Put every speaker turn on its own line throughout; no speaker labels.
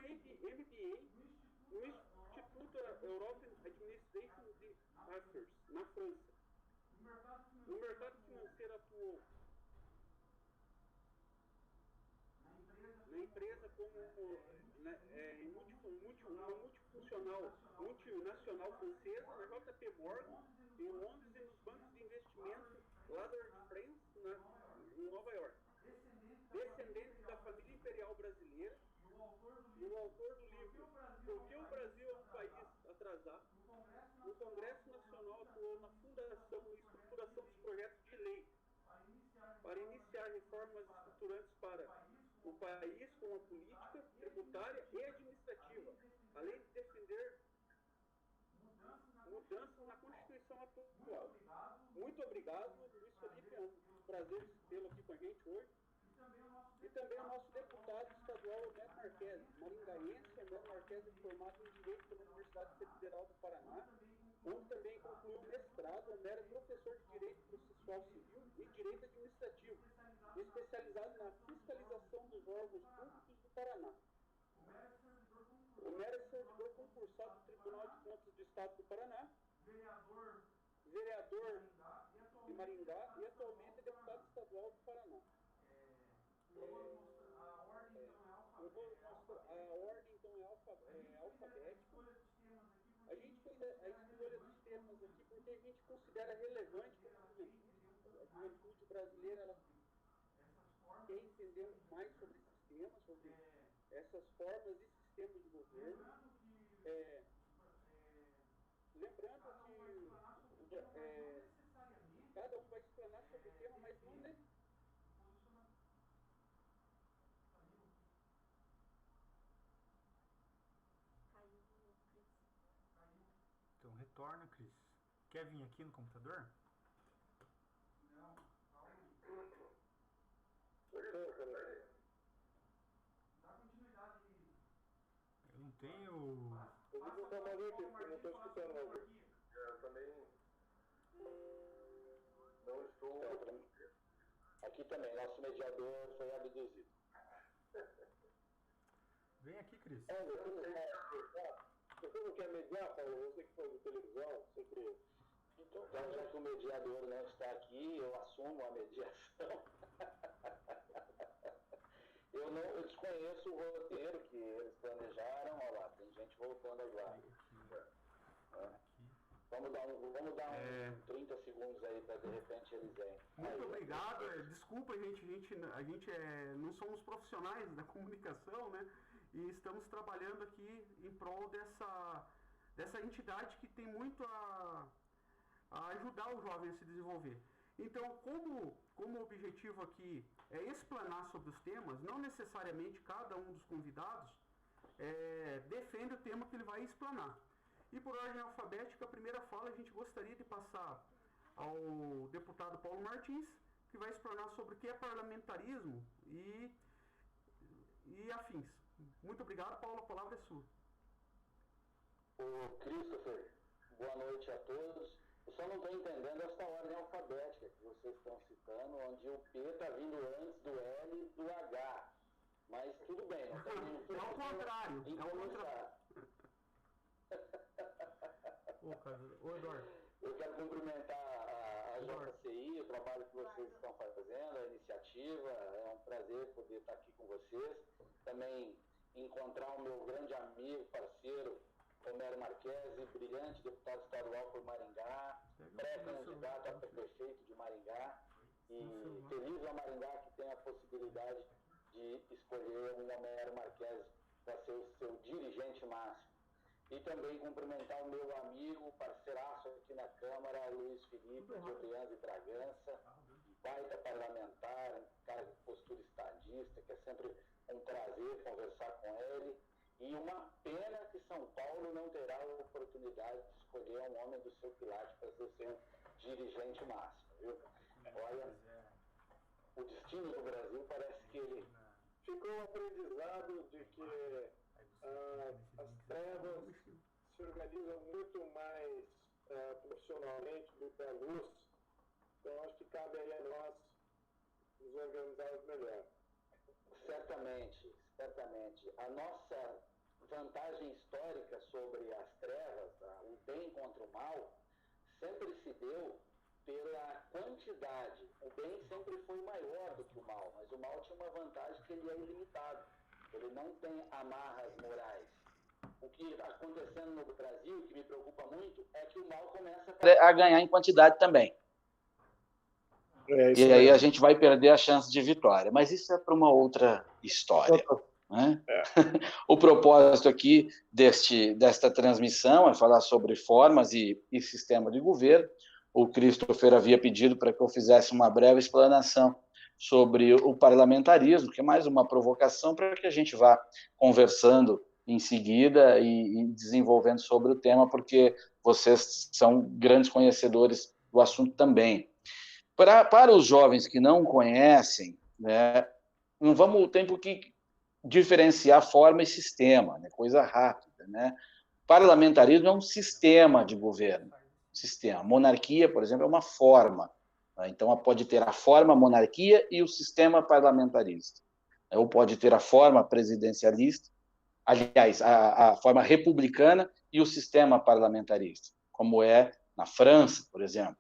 MBA no Instituto European Administration Affairs, na França. No mercado financeiro atuou na empresa como uma multinacional francesa, na JP Morgan, em Londres, e nos bancos de investimento Latter France, em Nova York. Descendente da família imperial brasileira, e o autor do livro Por que o Brasil é um país atrasado, no Congresso Nacional atuou na fundação e estruturação dos projetos de lei para iniciar reformas estruturantes para o país com a política tributária e administrativa, além de defender mudanças na Constituição atual. Muito obrigado, Luiz Felipe, é um prazer tê-lo aqui com a gente hoje. E também o nosso deputado estadual, Homero Marques, maringaense. Homero Marques é formado em Direito pela Universidade Federal do Paraná, onde também concluiu o mestrado. Homero é professor de Direito Processual Civil e Direito Administrativo, especializado na fiscalização dos órgãos públicos do Paraná. Homero é servidor concursado do Tribunal de Contas do Estado do Paraná, vereador de Maringá e atualmente é deputado estadual do Paraná. A ordem então é alfabética. A gente fez a escolha dos temas aqui porque a gente considera relevante para a juventude brasileira. Ela quer entender mais sobre esses temas, sobre essas formas e sistemas de governo. Lembrando que cada um vai explanar sobre o tema, mas não necessariamente.
Então retorna, Cris. Quer vir aqui no computador?
Não, dá continuidade aí.
Eu não tenho.
Eu vou botar uma linha aqui, porque eu não estou escutando algo. Eu também não estou. Aqui também, nosso mediador foi abduzido.
Vem aqui, Cris.
Você não quer mediar, Paulo? Você que foi de televisão, sempre.
Então, já que o mediador não está aqui, eu assumo a mediação. Eu desconheço o roteiro que eles planejaram. Olha lá, tem gente voltando agora. Vamos dar uns 30 segundos aí para de repente eles venham.
Muito obrigado. Desculpa, a gente não somos profissionais da comunicação, né? E estamos trabalhando aqui em prol dessa entidade que tem muito a ajudar o jovem a se desenvolver. Então, como o objetivo aqui é explanar sobre os temas, não necessariamente cada um dos convidados defende o tema que ele vai explanar. E por ordem alfabética, a primeira fala a gente gostaria de passar ao deputado Paulo Martins, que vai explanar sobre o que é parlamentarismo e afins. Muito obrigado, Paulo, a palavra é sua.
Ô, Christopher, boa noite a todos. Eu só não estou entendendo essa ordem alfabética que vocês estão citando, onde o P está vindo antes do L e do H. Mas tudo bem, não tem nenhum.
É ao contrário. Ô, Eduardo.
Eu quero cumprimentar a JCI, o trabalho que vocês estão fazendo, a iniciativa. É um prazer poder estar aqui com vocês. Também encontrar o meu grande amigo, parceiro, Homero Marques, brilhante deputado estadual por Maringá, pré-candidato a prefeito de Maringá. E feliz a Maringá que tem a possibilidade de escolher um Homero Marques para ser o seu dirigente máximo. E também cumprimentar o meu amigo, parceiraço aqui na Câmara, Luiz Felipe de Orleans e Bragança, baita parlamentar, um cara de postura estadista, que é sempre um prazer conversar com ele. E uma pena que São Paulo não terá a oportunidade de escolher um homem do seu quilate para ser seu dirigente máximo, viu? Olha, o destino do Brasil parece que ele...
Ficou um aprendizado de que as trevas se organizam muito mais profissionalmente do que a luz. Então acho que cabe aí a nós nos organizarmos melhor.
Certamente. A nossa vantagem histórica sobre as trevas, o bem contra o mal, sempre se deu pela quantidade. O bem sempre foi maior do que o mal, mas o mal tinha uma vantagem que ele é ilimitado. Ele não tem amarras morais. O que está acontecendo no Brasil, que me preocupa muito, é que o mal começa a ganhar em quantidade também. E aí a gente vai perder a chance de vitória. Mas isso é para uma outra história. Né? O propósito aqui desta transmissão é falar sobre formas e sistema de governo. O Christopher havia pedido para que eu fizesse uma breve explanação sobre o parlamentarismo, que é mais uma provocação para que a gente vá conversando em seguida e desenvolvendo sobre o tema, porque vocês são grandes conhecedores do assunto também. Para os jovens que não conhecem, né, tem que diferenciar forma e sistema, né, coisa rápida. Né? Parlamentarismo é um sistema de governo. Sistema. Monarquia, por exemplo, é uma forma. Né? Então, pode ter a forma monarquia e o sistema parlamentarista. Ou pode ter a forma presidencialista, aliás, a forma republicana e o sistema parlamentarista, como é na França, por exemplo.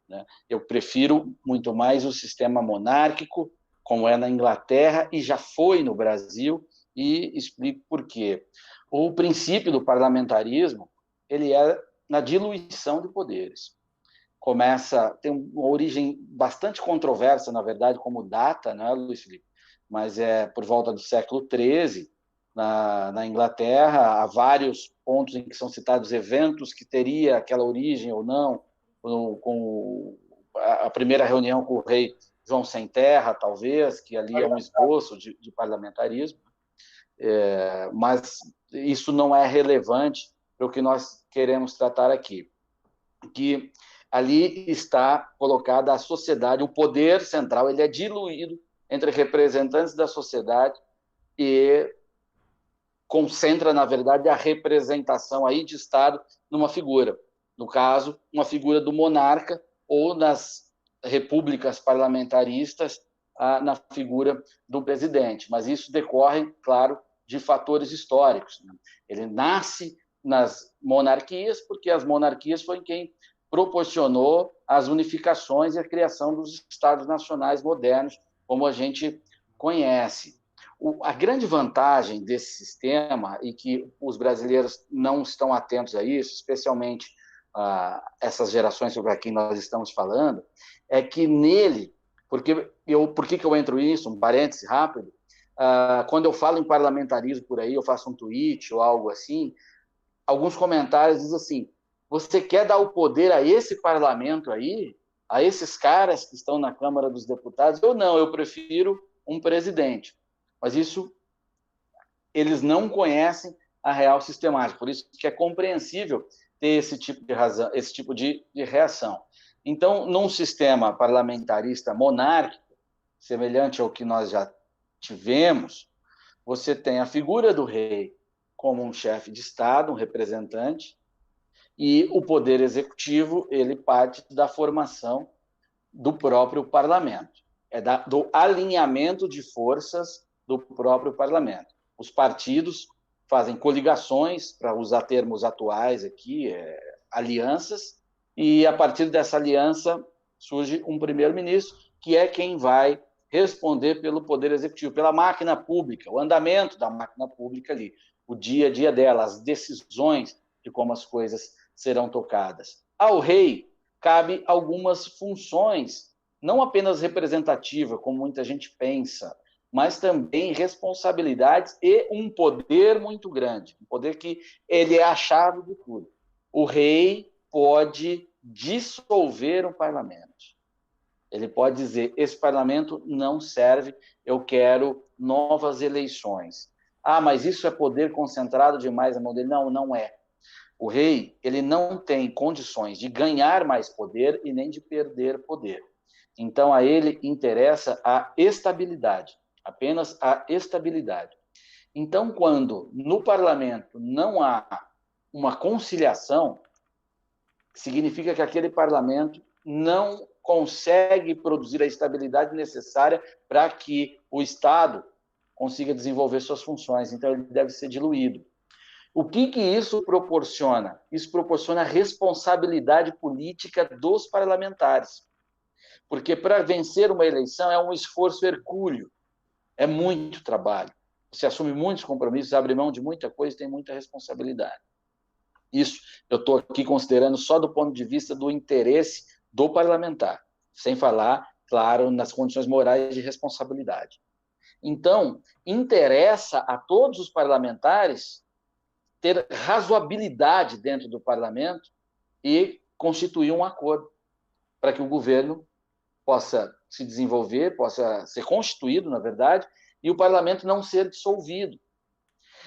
Né? Eu prefiro muito mais o sistema monárquico, como é na Inglaterra e já foi no Brasil, e explico por quê. O princípio do parlamentarismo, ele é na diluição de poderes. Tem uma origem bastante controversa, na verdade, como data, né, Luiz Felipe? Mas é por volta do século XIII, na Inglaterra, há vários pontos em que são citados eventos que teria aquela origem ou não, com a primeira reunião com o rei João Sem Terra, talvez, que ali é um esboço de parlamentarismo, mas isso não é relevante para o que nós queremos tratar aqui. Que ali está colocada a sociedade, o poder central, ele é diluído entre representantes da sociedade e concentra, na verdade, a representação aí de Estado numa figura. No caso, uma figura do monarca, ou nas repúblicas parlamentaristas, na figura do presidente. Mas isso decorre, claro, de fatores históricos. Né? Ele nasce nas monarquias, porque as monarquias foi quem proporcionou as unificações e a criação dos Estados nacionais modernos, como a gente conhece. A grande vantagem desse sistema, e que os brasileiros não estão atentos a isso, especialmente essas gerações sobre quem nós estamos falando, é que nele, por que eu entro nisso, um parêntese rápido, quando eu falo em parlamentarismo por aí, eu faço um tweet ou algo assim, alguns comentários dizem assim, você quer dar o poder a esse parlamento aí, a esses caras que estão na Câmara dos Deputados? Eu não, eu prefiro um presidente. Mas isso, eles não conhecem a real sistemática, por isso que é compreensível ter esse tipo de razão, esse tipo de reação. Então, num sistema parlamentarista monárquico, semelhante ao que nós já tivemos, você tem a figura do rei como um chefe de Estado, um representante, e o poder executivo, ele parte da formação do próprio parlamento, do alinhamento de forças do próprio parlamento. Os partidos fazem coligações, para usar termos atuais aqui, alianças, e a partir dessa aliança surge um primeiro-ministro, que é quem vai responder pelo poder executivo, pela máquina pública, o andamento da máquina pública ali, o dia a dia dela, as decisões de como as coisas serão tocadas. Ao rei cabe algumas funções, não apenas representativa, como muita gente pensa, mas também responsabilidades e um poder muito grande, um poder que ele é a chave de tudo. O rei pode dissolver um parlamento. Ele pode dizer, esse parlamento não serve, eu quero novas eleições. Ah, mas isso é poder concentrado demais na mão dele? Não, não é. O rei, ele não tem condições de ganhar mais poder e nem de perder poder. Então, a ele interessa a estabilidade, apenas a estabilidade. Então, quando no parlamento não há uma conciliação, significa que aquele parlamento não consegue produzir a estabilidade necessária para que o Estado consiga desenvolver suas funções. Então, ele deve ser diluído. O que isso proporciona? Isso proporciona responsabilidade política dos parlamentares. Porque para vencer uma eleição é um esforço hercúleo, é muito trabalho. Você assume muitos compromissos, abre mão de muita coisa e tem muita responsabilidade. Isso eu estou aqui considerando só do ponto de vista do interesse do parlamentar, sem falar, claro, nas condições morais de responsabilidade. Então, interessa a todos os parlamentares ter razoabilidade dentro do parlamento e constituir um acordo para que o governo possa se desenvolver, possa ser constituído, na verdade, e o parlamento não ser dissolvido.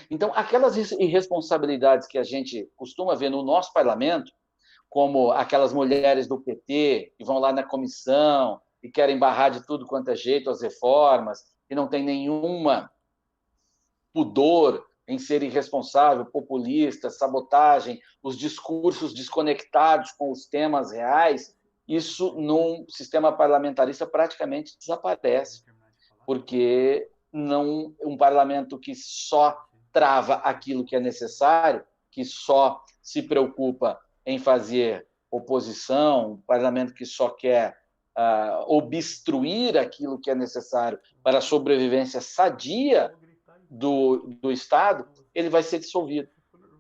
Então, aquelas irresponsabilidades que a gente costuma ver no nosso parlamento, como aquelas mulheres do PT que vão lá na comissão e querem barrar de tudo quanto é jeito as reformas, e não tem nenhuma pudor em ser irresponsável, populista, sabotagem, os discursos desconectados com os temas reais, isso num sistema parlamentarista praticamente desaparece, porque não um parlamento que só trava aquilo que é necessário, que só se preocupa em fazer oposição, um parlamento que só quer obstruir aquilo que é necessário para a sobrevivência sadia do Estado, ele vai ser dissolvido.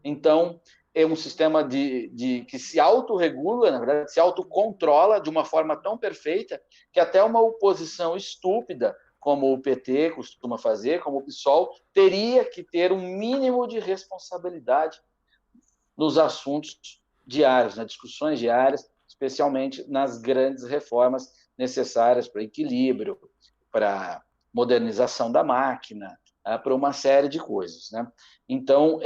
Então, é um sistema que se autorregula, na verdade, se autocontrola de uma forma tão perfeita que até uma oposição estúpida, como o PT costuma fazer, como o PSOL, teria que ter um mínimo de responsabilidade nos assuntos diários, nas discussões diárias, especialmente nas grandes reformas necessárias para equilíbrio, para modernização da máquina, para uma série de coisas, né? Então,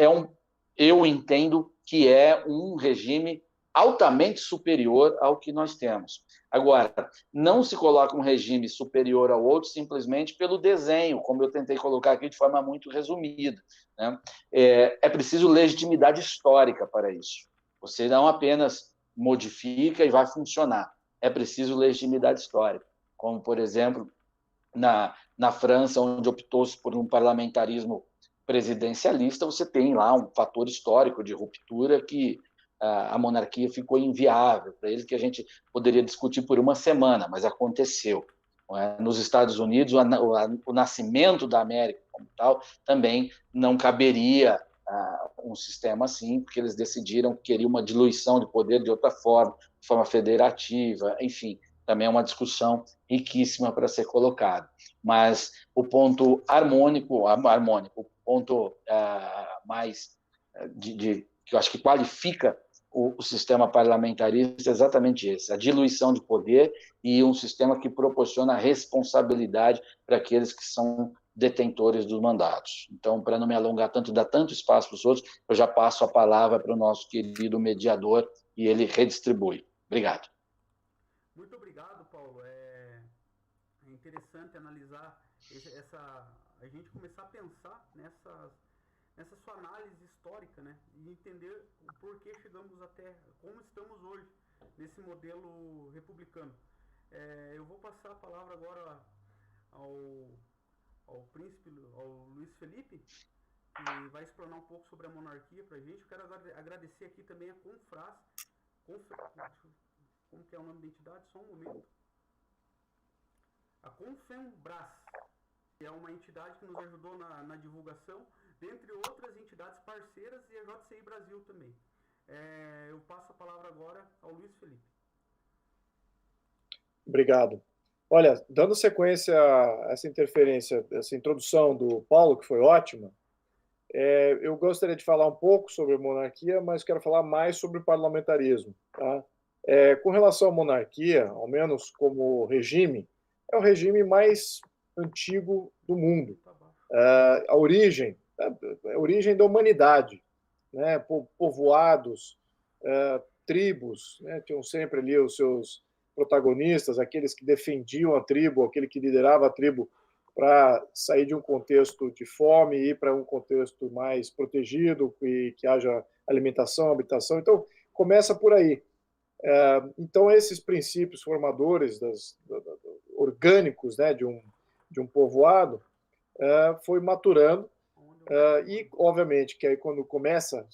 eu entendo que é um regime altamente superior ao que nós temos. Agora, não se coloca um regime superior ao outro simplesmente pelo desenho, como eu tentei colocar aqui de forma muito resumida, né? É preciso legitimidade histórica para isso. Você não apenas modifica e vai funcionar. É preciso legitimidade histórica, como, por exemplo, na França, onde optou-se por um parlamentarismo presidencialista, você tem lá um fator histórico de ruptura que a monarquia ficou inviável para eles, que a gente poderia discutir por uma semana, mas aconteceu. Nos Estados Unidos, o nascimento da América como tal também não caberia um sistema assim, porque eles decidiram que queriam uma diluição de poder de outra forma, de forma federativa, enfim, também é uma discussão riquíssima para ser colocada. Mas o ponto harmônico, o ponto mais que eu acho que qualifica o sistema parlamentarista é exatamente esse, a diluição de poder e um sistema que proporciona responsabilidade para aqueles que são detentores dos mandatos. Então, para não me alongar tanto, dar tanto espaço para os outros, eu já passo a palavra para o nosso querido mediador e ele redistribui. Obrigado.
Muito obrigado, Paulo. É interessante analisar a gente começar a pensar nessa sua análise histórica, né? E entender o porquê chegamos até como estamos hoje nesse modelo republicano. Eu vou passar a palavra agora ao príncipe, ao Luiz Felipe, que vai explanar um pouco sobre a monarquia para a gente. Eu quero agradecer aqui também a Confras, como que é o nome da entidade? Só um momento. A Confembras, que é uma entidade que nos ajudou na divulgação, dentre outras entidades parceiras, e a JCI Brasil também. Eu passo a palavra agora ao Luiz Felipe.
Obrigado. Olha, dando sequência a essa interferência, essa introdução do Paulo, que foi ótima, eu gostaria de falar um pouco sobre a monarquia, mas quero falar mais sobre o parlamentarismo. Tá? Com relação à monarquia, ao menos como regime, é o regime mais antigo do mundo. A origem da humanidade, né? Povoados, tribos, né? Tinham sempre ali os seus protagonistas, aqueles que defendiam a tribo, aquele que liderava a tribo para sair de um contexto de fome e ir para um contexto mais protegido e que haja alimentação, habitação. Então, começa por aí. Então, esses princípios formadores orgânicos, né, de um povoado foi maturando
E, obviamente, que aí quando começa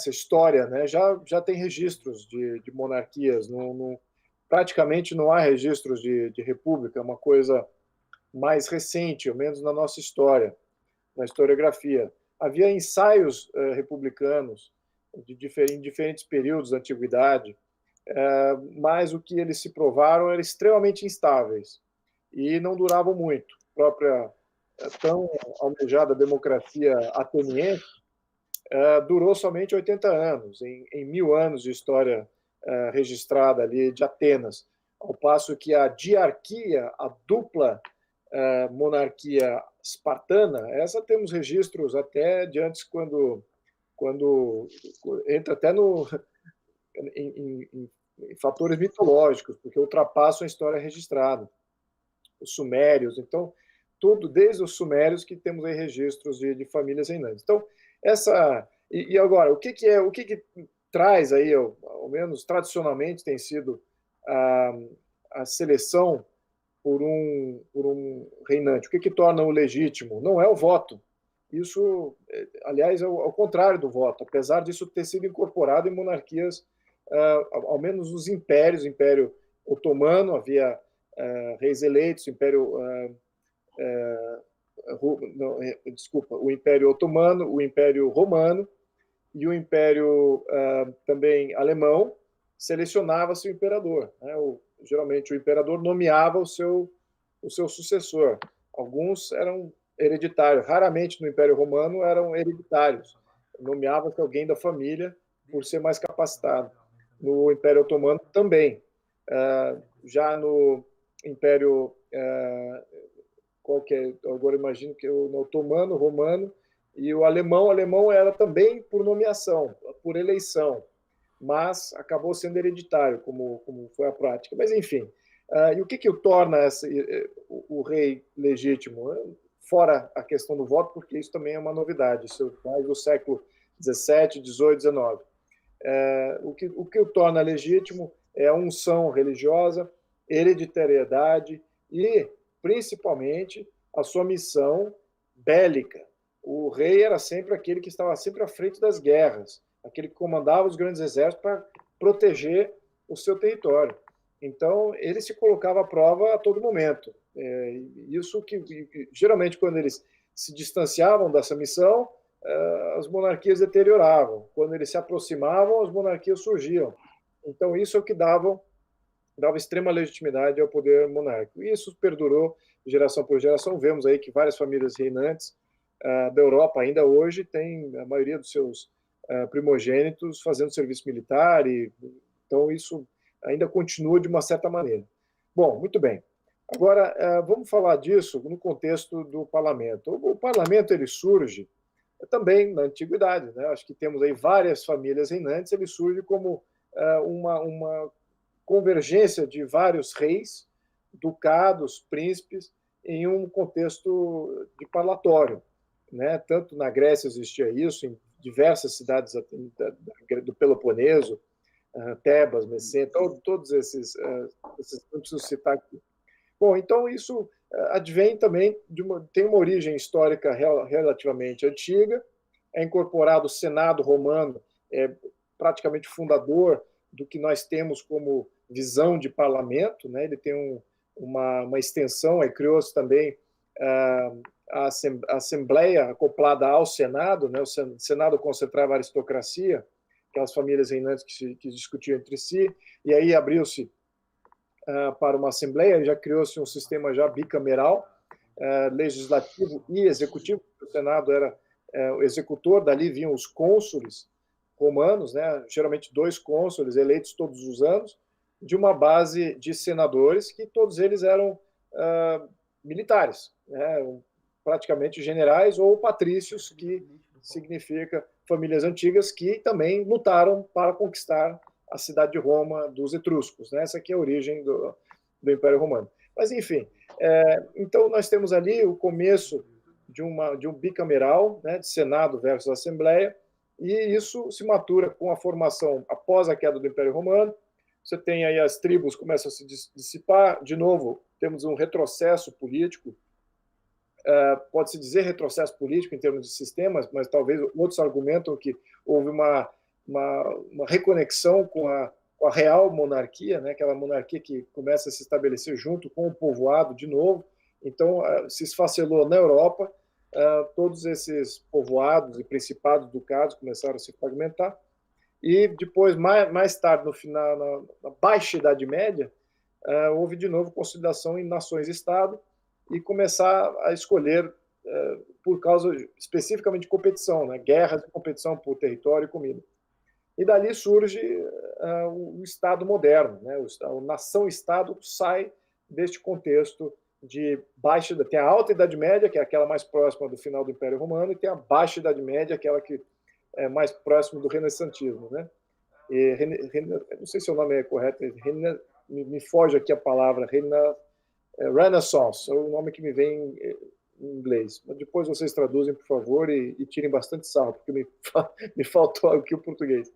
a história, né, já tem registros de monarquias, praticamente não há registros de república, é uma coisa mais recente, ao menos na nossa história, na historiografia. Havia ensaios republicanos em diferentes períodos da antiguidade, mas o que eles se provaram eram extremamente instáveis e não duravam muito. A própria tão almejada democracia ateniense durou somente 80 anos, em 1000 anos de história registrada ali de Atenas, ao passo que a diarquia, a dupla monarquia espartana, essa temos registros até de antes, quando entra até em fatores mitológicos, porque ultrapassam a história registrada. Os sumérios, então, tudo desde os sumérios que temos aí registros de famílias reinantes. Então, e agora, o que traz aí, ao menos tradicionalmente, tem sido a seleção por um reinante? O que torna o legítimo? Não é o voto. Isso, aliás, é ao contrário do voto, apesar disso ter sido incorporado em monarquias, ao menos nos impérios, o Império Otomano, havia reis eleitos, o Império Otomano, o Império Romano e o Império também Alemão, selecionava-se o imperador, né? Geralmente o imperador nomeava o seu sucessor. Alguns eram hereditários, raramente no Império Romano eram hereditários. Nomeava-se alguém da família por ser mais capacitado. No Império Otomano também. Já no Império agora imagino que no Otomano, Romano e o alemão era também por nomeação, por eleição, mas acabou sendo hereditário, como foi a prática. Mas, enfim, e o que o torna o rei legítimo? Fora a questão do voto, porque isso também é uma novidade, isso mais do século XVII, XVIII, XIX. O que o torna legítimo é a unção religiosa, hereditariedade e, principalmente, a sua missão bélica. O rei era sempre aquele que estava sempre à frente das guerras, aquele que comandava os grandes exércitos para proteger o seu território. Então, ele se colocava à prova a todo momento. Isso que, geralmente, quando eles se distanciavam dessa missão, as monarquias deterioravam. Quando eles se aproximavam, as monarquias surgiam. Então, isso é o que dava extrema legitimidade ao poder monárquico. E isso perdurou de geração por geração. Vemos aí que várias famílias reinantes da Europa, ainda hoje, têm a maioria dos seus primogênitos fazendo serviço militar. Então, isso ainda continua de uma certa maneira. Bom, muito bem. Agora, vamos falar disso no contexto do parlamento. O parlamento ele surge também na antiguidade, né? Acho que temos aí várias famílias reinantes, ele surge como uma convergência de vários reis, ducados, príncipes, em um contexto de parlatório, né? Tanto na Grécia existia isso, em diversas cidades do Peloponeso, Tebas, Messene, todos esses não preciso citar aqui. Bom, então isso advém também tem uma origem histórica relativamente antiga, é incorporado o Senado romano, praticamente fundador do que nós temos como visão de parlamento, né? Ele tem uma extensão, aí criou-se também a Assembleia acoplada ao Senado, né? O Senado concentrava a aristocracia, aquelas famílias reinantes que discutiam entre si, e aí abriu-se para uma Assembleia, já criou-se um sistema já bicameral, legislativo e executivo. O Senado era o executor, dali vinham os cônsules romanos, né, geralmente 2 cônsules eleitos todos os anos, de uma base de senadores que todos eles eram militares, né, praticamente generais ou patrícios, que significa famílias antigas que também lutaram para conquistar a cidade de Roma dos etruscos, né? Essa aqui é a origem do Império Romano. Mas, enfim, então nós temos ali o começo de um bicameral, né, de Senado versus Assembleia, e isso se matura com a formação após a queda do Império Romano. Você tem aí as tribos começam a se dissipar, de novo, temos um retrocesso político pode-se dizer retrocesso político em termos de sistemas, mas talvez outros argumentam que houve uma reconexão com a real monarquia, né, aquela monarquia que começa a se estabelecer junto com o povoado de novo. Então, se esfacelou na Europa, todos esses povoados e principados ducados começaram a se fragmentar, e depois, mais tarde, no final, na Baixa Idade Média, houve de novo consolidação em nações-estado e começar a escolher, por causa especificamente de competição, né, guerras de competição por território e comida. E dali surge o Estado moderno, né, a nação-estado sai deste contexto de baixa, tem a Alta Idade Média, que é aquela mais próxima do final do Império Romano, e tem a Baixa Idade Média, aquela que é mais próxima do renascentismo, né? E, não sei se o nome é correto, me foge aqui a palavra, Renaissance, é o nome que me vem em inglês. Mas depois vocês traduzem, por favor, e tirem bastante sarro, porque me faltou aqui o português.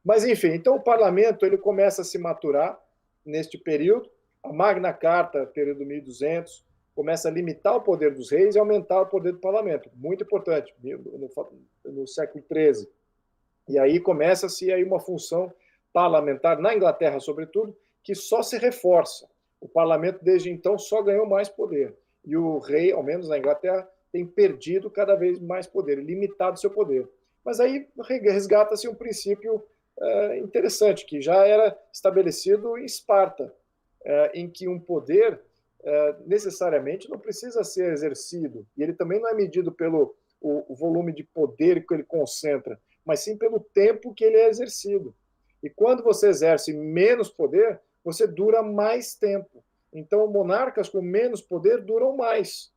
Mas, enfim, então o parlamento ele começa a se maturar neste período. A Magna Carta, período 1200, começa a limitar o poder dos reis e aumentar o poder do parlamento. Muito importante, no século XIII. E aí começa-se aí uma função parlamentar, na Inglaterra, sobretudo, que só se reforça. O parlamento, desde então, só ganhou mais poder. E o rei, ao menos na Inglaterra, tem perdido cada vez mais poder, limitado seu poder. Mas aí resgata-se um princípio interessante, que já era estabelecido em Esparta, em que um poder necessariamente não precisa ser exercido, e ele também não é medido pelo o volume de poder que ele concentra, mas sim pelo tempo que ele é exercido. E quando você exerce menos poder, você dura mais tempo. Então, monarcas com menos poder duram mais.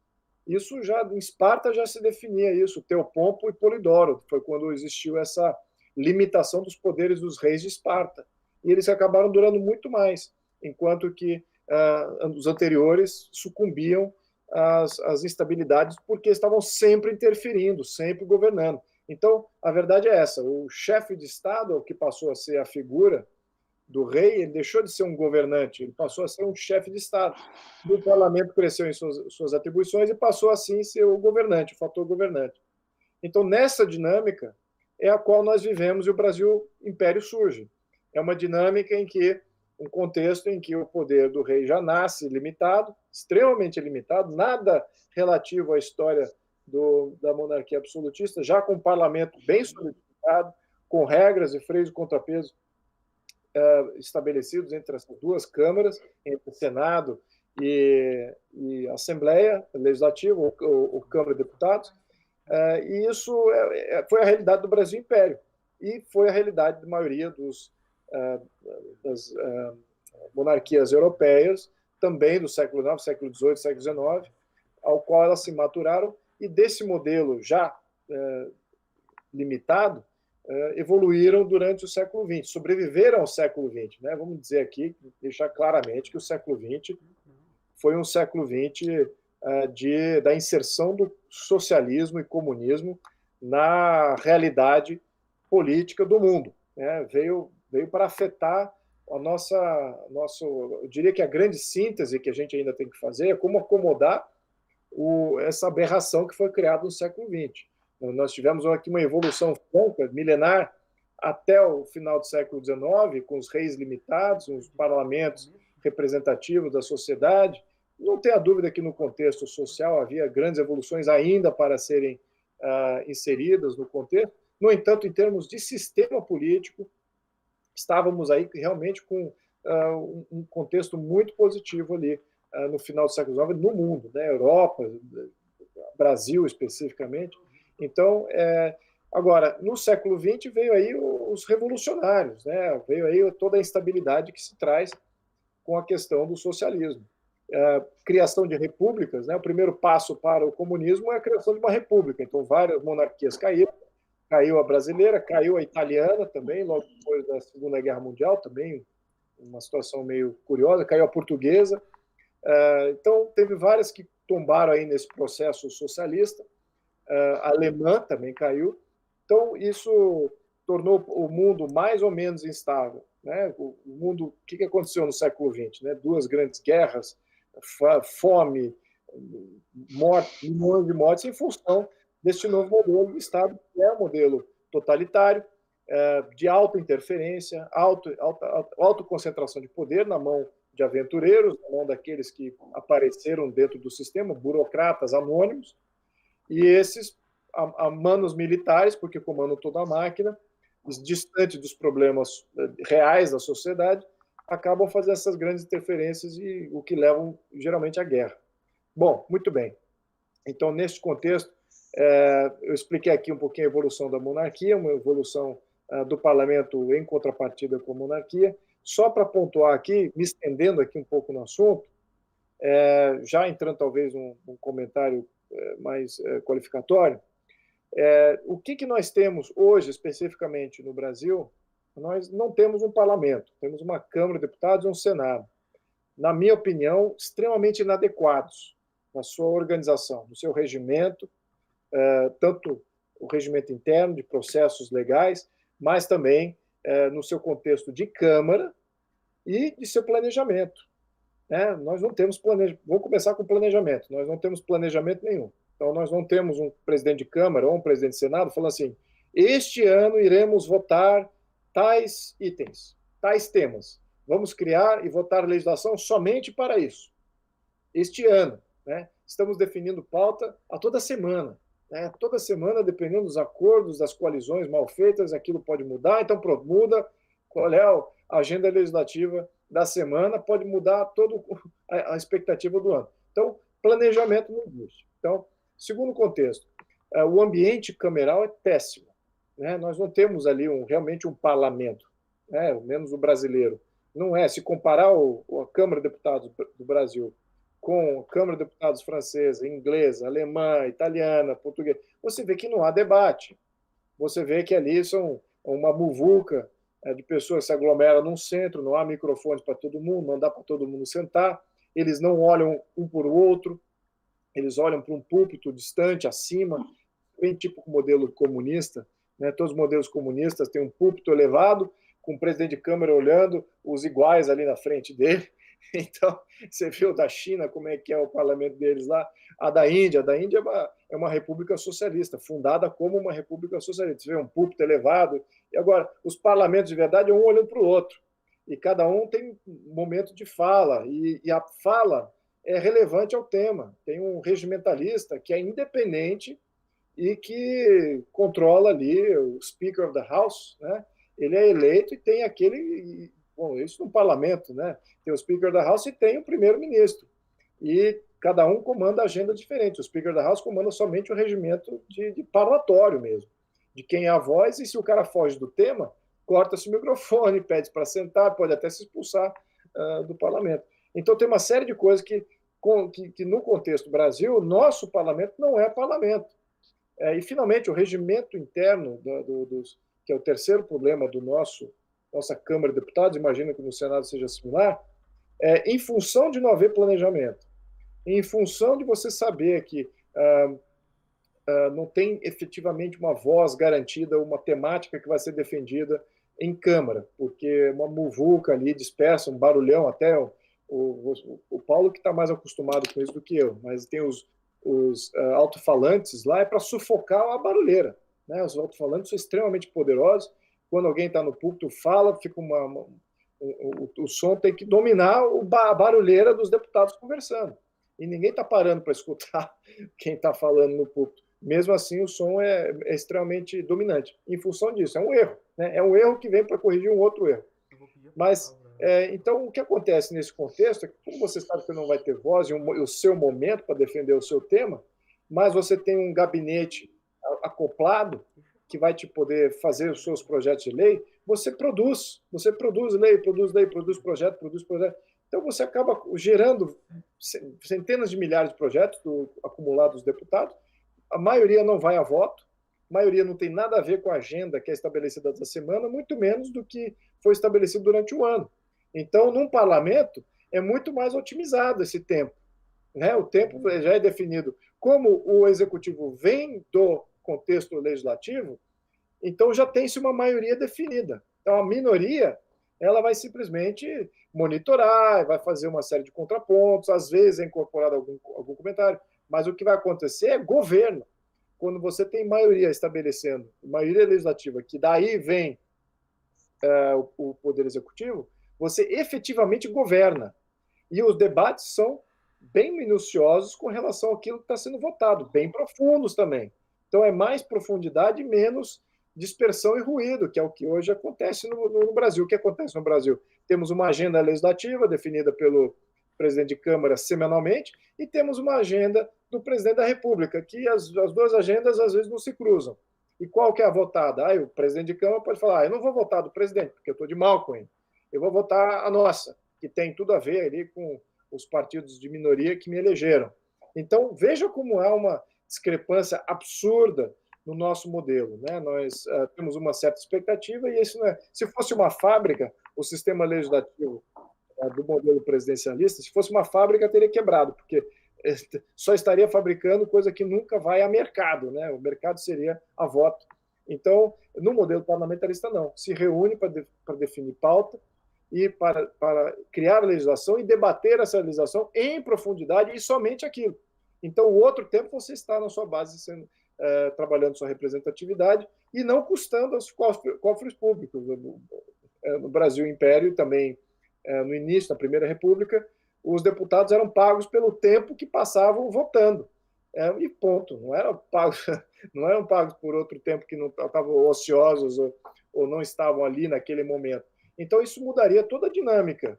Isso já, em Esparta já se definia isso, Teopompo e Polidoro, foi quando existiu essa limitação dos poderes dos reis de Esparta. E eles acabaram durando muito mais, enquanto que os anteriores sucumbiam às instabilidades porque estavam sempre interferindo, sempre governando. Então, a verdade é essa, o chefe de Estado, que passou a ser a figura do rei, ele deixou de ser um governante, ele passou a ser um chefe de Estado. O parlamento cresceu em suas atribuições e passou, assim, a ser o governante, o fator governante. Então, nessa dinâmica é a qual nós vivemos e o Brasil Império surge. É uma dinâmica em que, um contexto em que o poder do rei já nasce limitado, extremamente limitado, nada relativo à história da monarquia absolutista, já com o parlamento bem solidificado, com regras e freios e contrapesos estabelecidos entre essas duas câmaras, entre o Senado e Assembleia Legislativa, ou Câmara de Deputados, e isso foi a realidade do Brasil Império, e foi a realidade da maioria das monarquias europeias, também do século IX, século XVIII, século XIX, ao qual elas se maturaram, e desse modelo já limitado, evoluíram durante o século XX, sobreviveram ao século XX. Né? Vamos dizer aqui, deixar claramente que o século XX foi um século XX da inserção do socialismo e comunismo na realidade política do mundo. Né? Veio para afetar eu diria que a grande síntese que a gente ainda tem que fazer é como acomodar essa aberração que foi criada no século XX. Nós tivemos aqui uma evolução franca, milenar, até o final do século XIX, com os reis limitados, os parlamentos representativos da sociedade. Não tenha dúvida que no contexto social havia grandes evoluções ainda para serem inseridas no contexto. No entanto, em termos de sistema político, estávamos aí realmente com um contexto muito positivo ali no final do século XIX, no mundo, né? Europa, Brasil especificamente. Então, agora, no século XX veio aí os revolucionários, né? Veio aí toda a instabilidade que se traz com a questão do socialismo. Criação de repúblicas, né? O primeiro passo para o comunismo é a criação de uma república. Então, várias monarquias caíram. Caiu a brasileira, caiu a italiana também, logo depois da Segunda Guerra Mundial, também uma situação meio curiosa, caiu a portuguesa. Então, teve várias que tombaram aí nesse processo socialista. A alemã também caiu. Então, isso tornou o mundo mais ou menos instável. Né? O mundo, o que aconteceu no século XX? Né? Duas grandes guerras, fome, milhões de mortes em função deste novo modelo de Estado, que é um modelo totalitário, de alta interferência, alta concentração de poder na mão de aventureiros, na mão daqueles que apareceram dentro do sistema, burocratas anônimos, e esses a manos militares, porque comandam toda a máquina, distante dos problemas reais da sociedade, acabam fazendo essas grandes interferências e o que levam geralmente à guerra. Bom, muito bem. Então, neste contexto, eu expliquei aqui um pouquinho a evolução da monarquia, uma evolução do parlamento em contrapartida com a monarquia. Só para pontuar aqui, me estendendo aqui um pouco no assunto, já entrando talvez um comentário mais qualificatório, o que nós temos hoje, especificamente no Brasil? Nós não temos um parlamento, temos uma Câmara de Deputados e um Senado, na minha opinião, extremamente inadequados na sua organização, no seu regimento, tanto o regimento interno de processos legais, mas também no seu contexto de Câmara e de seu planejamento. Nós não temos planejamento. Vou começar com planejamento. Nós não temos planejamento nenhum. Então, nós não temos um presidente de Câmara ou um presidente de Senado falando assim: este ano iremos votar tais itens, tais temas. Vamos criar e votar legislação somente para isso. Este ano, estamos definindo pauta a toda semana. Toda semana, dependendo dos acordos, das coalizões mal feitas, aquilo pode mudar. Então, pronto, muda qual é a agenda legislativa da semana, pode mudar toda a expectativa do ano. Então, planejamento não existe. Então, segundo contexto, o ambiente cameral é péssimo. Nós não temos ali realmente um parlamento, menos o brasileiro. Não é. Se comparar a Câmara de Deputados do Brasil com a Câmara de Deputados francesa, inglesa, alemã, italiana, portuguesa, você vê que não há debate. Você vê que ali são uma muvuca de pessoas que se aglomeram num centro, não há microfones para todo mundo, não dá para todo mundo sentar, eles não olham um para o outro, eles olham para um púlpito distante, acima, bem tipo o modelo comunista. Todos os modelos comunistas têm um púlpito elevado, com o presidente de Câmara olhando os iguais ali na frente dele. Então, você viu da China, como é que é o parlamento deles lá, a da Índia é uma república socialista, fundada como uma república socialista. Você vê um púlpito elevado, e agora, os parlamentos de verdade é um olhando para o outro, e cada um tem um momento de fala, e a fala é relevante ao tema. Tem um regimentalista que é independente e que controla ali o Speaker of the House, Ele é eleito e tem aquele... Bom, isso no parlamento, Tem o Speaker da House e tem o primeiro-ministro. E cada um comanda a agenda diferente. O Speaker da House comanda somente o regimento de parlatório mesmo, de quem é a voz, e se o cara foge do tema, corta-se o microfone, pede para sentar, pode até se expulsar do parlamento. Então tem uma série de coisas que no contexto Brasil, o nosso parlamento não é parlamento. E, finalmente, o regimento interno, que é o terceiro problema do nossa Câmara de Deputados, imagino que no Senado seja similar, em função de não haver planejamento, em função de você saber que não tem efetivamente uma voz garantida, uma temática que vai ser defendida em Câmara, porque uma muvuca ali dispersa, um barulhão, até o Paulo que está mais acostumado com isso do que eu, mas tem os alto-falantes lá, é para sufocar a barulheira. Os alto-falantes são extremamente poderosos. Quando alguém está no púlpito, fala, fica o som tem que dominar a barulheira dos deputados conversando. E ninguém está parando para escutar quem está falando no púlpito. Mesmo assim, o som é extremamente dominante. Em função disso, é um erro. É um erro que vem para corrigir um outro erro. Mas, então, o que acontece nesse contexto é que, como você sabe que não vai ter voz e o seu momento para defender o seu tema, mas você tem um gabinete acoplado que vai te poder fazer os seus projetos de lei, você produz lei, produz projeto. Então, você acaba gerando centenas de milhares de projetos acumulados dos deputados, a maioria não vai a voto, a maioria não tem nada a ver com a agenda que é estabelecida da semana, muito menos do que foi estabelecido durante o ano. Então, num parlamento, é muito mais otimizado esse tempo. O tempo já é definido. Como o executivo vem do contexto legislativo, então já tem-se uma maioria definida. Então, a minoria ela vai simplesmente monitorar, vai fazer uma série de contrapontos, às vezes é incorporado algum comentário, mas o que vai acontecer é governo. Quando você tem maioria estabelecendo, maioria legislativa, que daí vem o Poder Executivo, você efetivamente governa. E os debates são bem minuciosos com relação àquilo que está sendo votado, bem profundos também. Então, é mais profundidade e menos dispersão e ruído, que é o que hoje acontece no Brasil. O que acontece no Brasil? Temos uma agenda legislativa definida pelo presidente de Câmara semanalmente e temos uma agenda do presidente da República, que as duas agendas às vezes não se cruzam. E qual que é a votada? Aí o presidente de Câmara pode falar, eu não vou votar do presidente, porque eu estou de mal com ele. Eu vou votar a nossa, que tem tudo a ver ali com os partidos de minoria que me elegeram. Então, veja como há uma discrepância absurda no nosso modelo. Né? Nós temos uma certa expectativa e isso não é... Se fosse uma fábrica, o sistema legislativo do modelo presidencialista, se fosse uma fábrica, teria quebrado, porque só estaria fabricando coisa que nunca vai a mercado, né? O mercado seria a voto. Então, no modelo parlamentarista, não. Se reúne para definir pauta e para criar legislação e debater essa legislação em profundidade e somente aquilo. Então, o outro tempo você está na sua base trabalhando sua representatividade e não custando aos cofres públicos. No Brasil Império também, no início da Primeira República, os deputados eram pagos pelo tempo que passavam votando. E ponto. Não eram pagos por outro tempo que não estavam ociosos ou não estavam ali naquele momento. Então, isso mudaria toda a dinâmica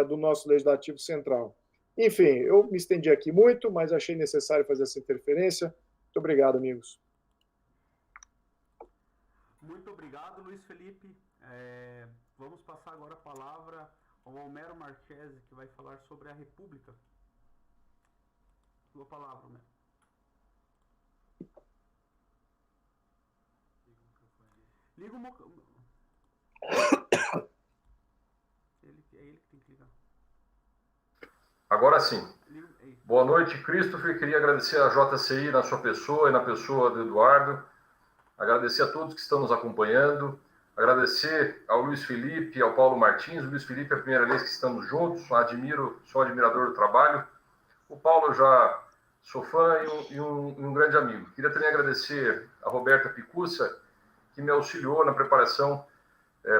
do nosso Legislativo Central. Enfim, eu me estendi aqui muito, mas achei necessário fazer essa interferência. Muito obrigado, amigos.
Muito obrigado, Luiz Felipe. Vamos passar agora a palavra ao Homero Marchese, que vai falar sobre a República. Sua palavra, Homero. Liga o microfone. É ele que tem que ligar.
Agora sim. Boa noite, Christopher. Queria agradecer a JCI na sua pessoa e na pessoa do Eduardo. Agradecer a todos que estão nos acompanhando. Agradecer ao Luiz Felipe e ao Paulo Martins. O Luiz Felipe é a primeira vez que estamos juntos. Sou admirador do trabalho. O Paulo eu já sou fã e um grande amigo. Queria também agradecer a Roberta Picussa, que me auxiliou na preparação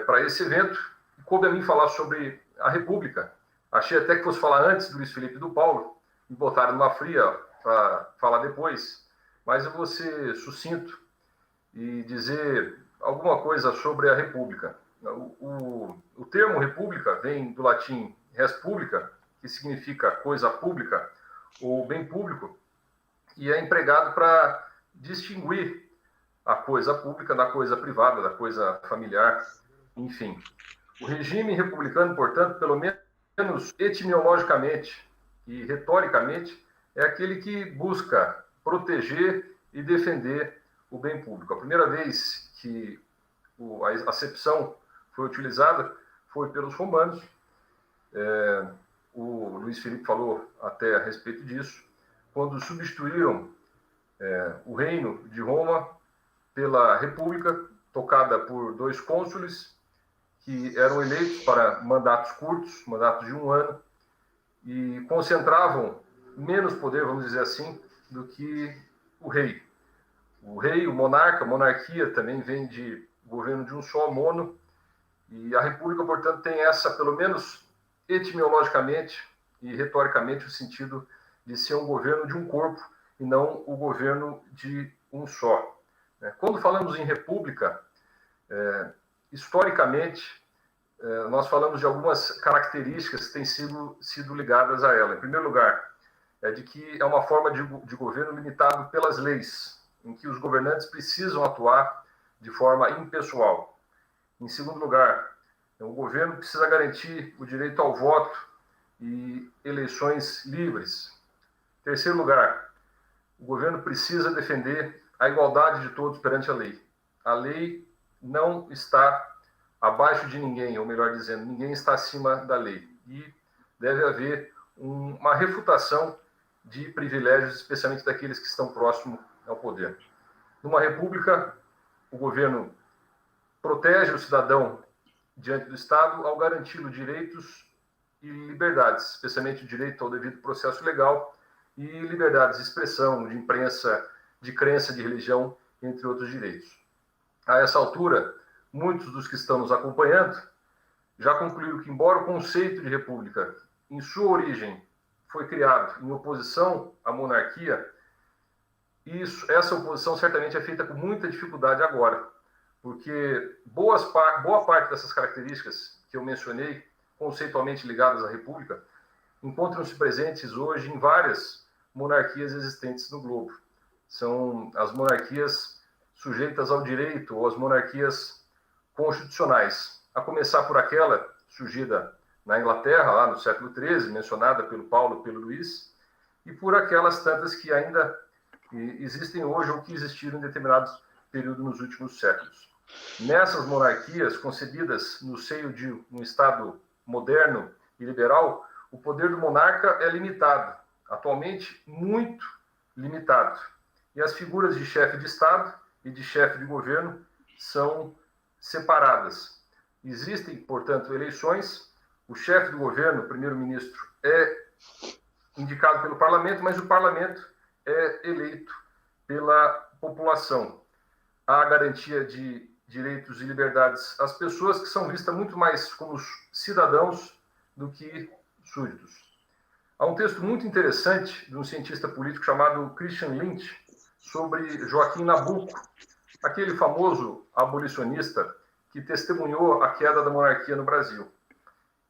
para esse evento. E coube a mim falar sobre a República. Achei até que fosse falar antes do Luiz Felipe e do Paulo. Me botaram numa fria para falar depois. Mas eu vou ser sucinto e dizer alguma coisa sobre a República. O termo República vem do latim res publica, que significa coisa pública ou bem público, e é empregado para distinguir a coisa pública da coisa privada, da coisa familiar, enfim. O regime republicano, portanto, pelo menos etimologicamente e retoricamente, é aquele que busca proteger e defender o bem público. A primeira vez que a acepção foi utilizada foi pelos romanos. O Luiz Felipe falou até a respeito disso, quando substituíram o reino de Roma pela república, tocada por 2 cônsules, que eram eleitos para mandatos curtos, mandatos de 1 ano, e concentravam menos poder, vamos dizer assim, do que o rei. O rei, o monarca, a monarquia também vem de governo de um só, mono, e a república, portanto, tem essa, pelo menos etimologicamente e retoricamente, o sentido de ser um governo de um corpo e não o governo de um só. Quando falamos em república, historicamente, nós falamos de algumas características que têm sido ligadas a ela. Em primeiro lugar, de que é uma forma de governo limitado pelas leis, em que os governantes precisam atuar de forma impessoal. Em segundo lugar, o governo precisa garantir o direito ao voto e eleições livres. Em terceiro lugar, o governo precisa defender a igualdade de todos perante a lei. A lei não está abaixo de ninguém, ou melhor dizendo, ninguém está acima da lei. E deve haver uma refutação de privilégios, especialmente daqueles que estão próximos ao poder. Numa república, o governo protege o cidadão diante do Estado ao garanti-lo direitos e liberdades, especialmente o direito ao devido processo legal e liberdades de expressão, de imprensa, de crença, de religião, entre outros direitos. A essa altura, muitos dos que estão nos acompanhando já concluíram que, embora o conceito de república, em sua origem, foi criado em oposição à monarquia, essa oposição certamente é feita com muita dificuldade agora, porque boa parte dessas características que eu mencionei, conceitualmente ligadas à república, encontram-se presentes hoje em várias monarquias existentes no globo. São as monarquias sujeitas ao direito ou as monarquias constitucionais, a começar por aquela surgida na Inglaterra, lá no século XIII, mencionada pelo Paulo e pelo Luís, e por aquelas tantas que ainda existem hoje ou que existiram em determinado período nos últimos séculos. Nessas monarquias, concebidas no seio de um Estado moderno e liberal, o poder do monarca é limitado, atualmente muito limitado. E as figuras de chefe de Estado e de chefe de governo são separadas. Existem, portanto, eleições. O chefe do governo, o primeiro-ministro, é indicado pelo parlamento, mas o parlamento é eleito pela população. Há garantia de direitos e liberdades às pessoas, que são vistas muito mais como cidadãos do que súditos. Há um texto muito interessante de um cientista político chamado Christian Lynch sobre Joaquim Nabuco, aquele famoso abolicionista que testemunhou a queda da monarquia no Brasil.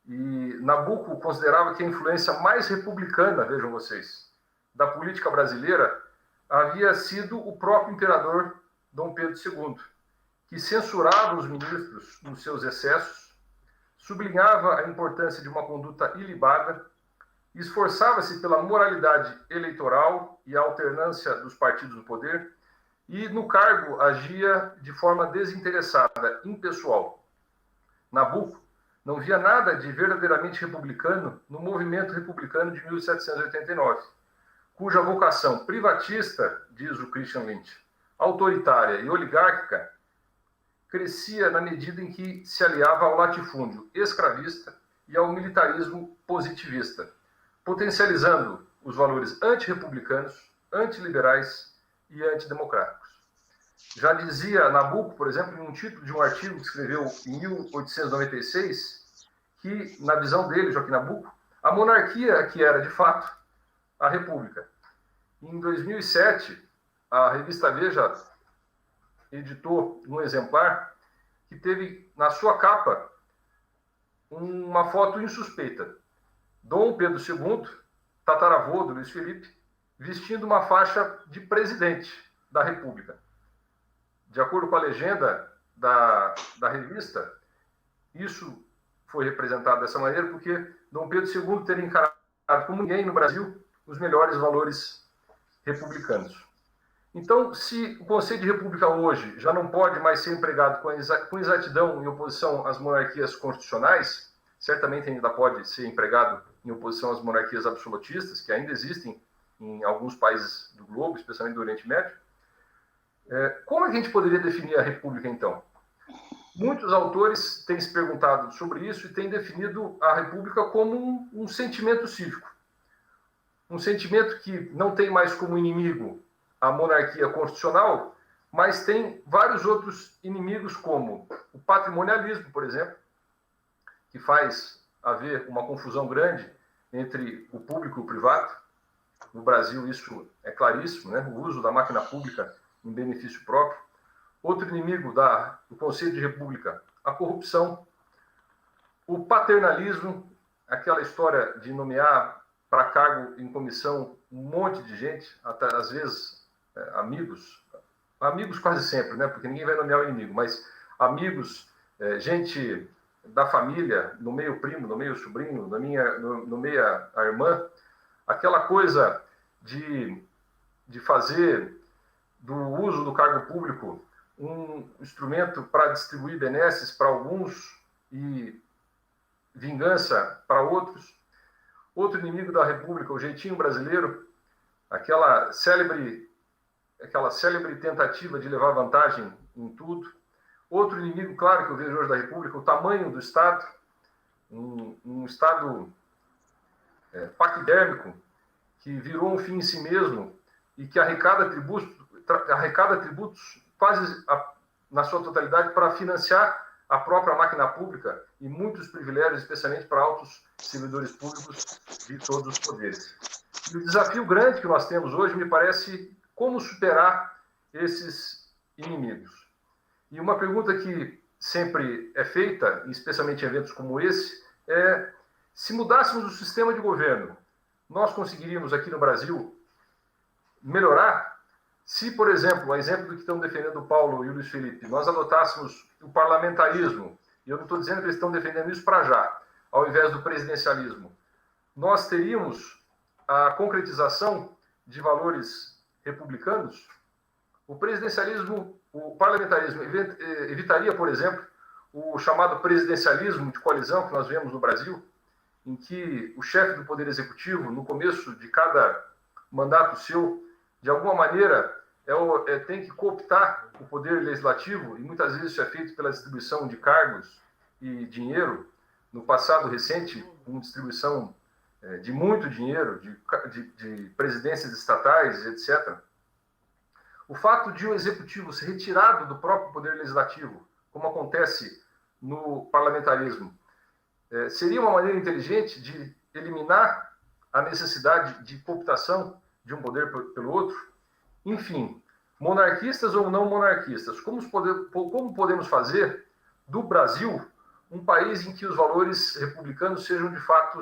E Nabuco considerava que a influência mais republicana, vejam vocês, da política brasileira havia sido o próprio imperador Dom Pedro II, que censurava os ministros nos seus excessos, sublinhava a importância de uma conduta ilibada, esforçava-se pela moralidade eleitoral e a alternância dos partidos no poder, e no cargo agia de forma desinteressada, impessoal. Nabuco não via nada de verdadeiramente republicano no movimento republicano de 1789, cuja vocação privatista, diz o Christian Lynch, autoritária e oligárquica, crescia na medida em que se aliava ao latifúndio escravista e ao militarismo positivista, potencializando os valores antirrepublicanos, antiliberais e antidemocráticos. Já dizia Nabuco, por exemplo, em um título de um artigo que escreveu em 1896, que, na visão dele, Joaquim Nabuco, a monarquia que era, de fato, a república. Em 2007, a revista Veja editou um exemplar que teve na sua capa uma foto insuspeita. Dom Pedro II, tataravô do Luís Felipe, vestindo uma faixa de presidente da República. De acordo com a legenda da revista, isso foi representado dessa maneira porque Dom Pedro II teria encarado como ninguém no Brasil os melhores valores republicanos. Então, se o conceito de república hoje já não pode mais ser empregado com exatidão em oposição às monarquias constitucionais, certamente ainda pode ser empregado em oposição às monarquias absolutistas, que ainda existem em alguns países do globo, especialmente do Oriente Médio. Como é que a gente poderia definir a república, então? Muitos autores têm se perguntado sobre isso e têm definido a república como um sentimento cívico. Um sentimento que não tem mais como inimigo a monarquia constitucional, mas tem vários outros inimigos, como o patrimonialismo, por exemplo, que faz haver uma confusão grande entre o público e o privado. No Brasil, isso é claríssimo, né? O uso da máquina pública em benefício próprio. Outro inimigo do conceito de república, a corrupção. O paternalismo, aquela história de nomear para cargo em comissão um monte de gente, até às vezes amigos quase sempre, né? Porque ninguém vai nomear o inimigo, mas amigos, gente da família, no meio primo, no meio sobrinho, no meio a irmã, aquela coisa de fazer do uso do cargo público um instrumento para distribuir benesses para alguns e vingança para outros. Outro inimigo da República, o jeitinho brasileiro, aquela célebre tentativa de levar vantagem em tudo. Outro inimigo, claro, que eu vejo hoje da República, o tamanho do Estado, um Estado paquidérmico, que virou um fim em si mesmo e que arrecada tributos quase na sua totalidade para financiar a própria máquina pública e muitos privilégios, especialmente para altos servidores públicos de todos os poderes. E o desafio grande que nós temos hoje me parece como superar esses inimigos. E uma pergunta que sempre é feita, especialmente em eventos como esse, é se mudássemos o sistema de governo, nós conseguiríamos aqui no Brasil melhorar? Se, por exemplo, a exemplo do que estão defendendo o Paulo e o Luiz Felipe, nós adotássemos o parlamentarismo, e eu não estou dizendo que eles estão defendendo isso para já, ao invés do presidencialismo, nós teríamos a concretização de valores republicanos? O presidencialismo, o parlamentarismo evitaria, por exemplo, o chamado presidencialismo de coalizão que nós vemos no Brasil, em que o chefe do Poder Executivo, no começo de cada mandato seu, de alguma maneira, tem que cooptar o Poder Legislativo, e muitas vezes isso é feito pela distribuição de cargos e dinheiro. No passado recente, uma distribuição de muito dinheiro, de presidências estatais, etc. O fato de o Executivo ser retirado do próprio Poder Legislativo, como acontece no parlamentarismo, seria uma maneira inteligente de eliminar a necessidade de cooptação de um poder pelo outro? Enfim, monarquistas ou não monarquistas, como podemos fazer do Brasil um país em que os valores republicanos sejam de fato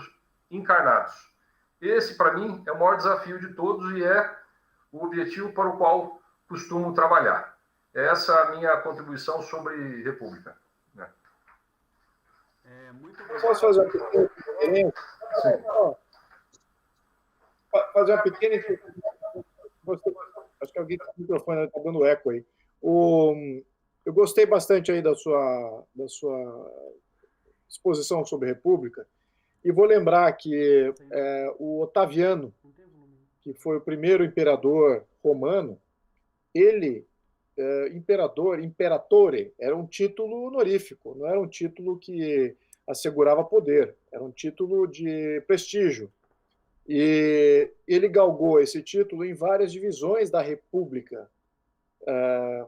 encarnados? Esse, para mim, é o maior desafio de todos e é o objetivo para o qual costumo trabalhar. Essa é a minha contribuição sobre república.
Posso fazer uma pequena diferença? Fazer uma pequena diferença. Acho que alguém com o microfone está dando eco aí. Eu gostei bastante aí da sua exposição sobre república e vou lembrar que o Otaviano, que foi o primeiro imperador romano, ele, imperatore, era um título honorífico, não era um título que assegurava poder, era um título de prestígio. E ele galgou esse título em várias divisões da República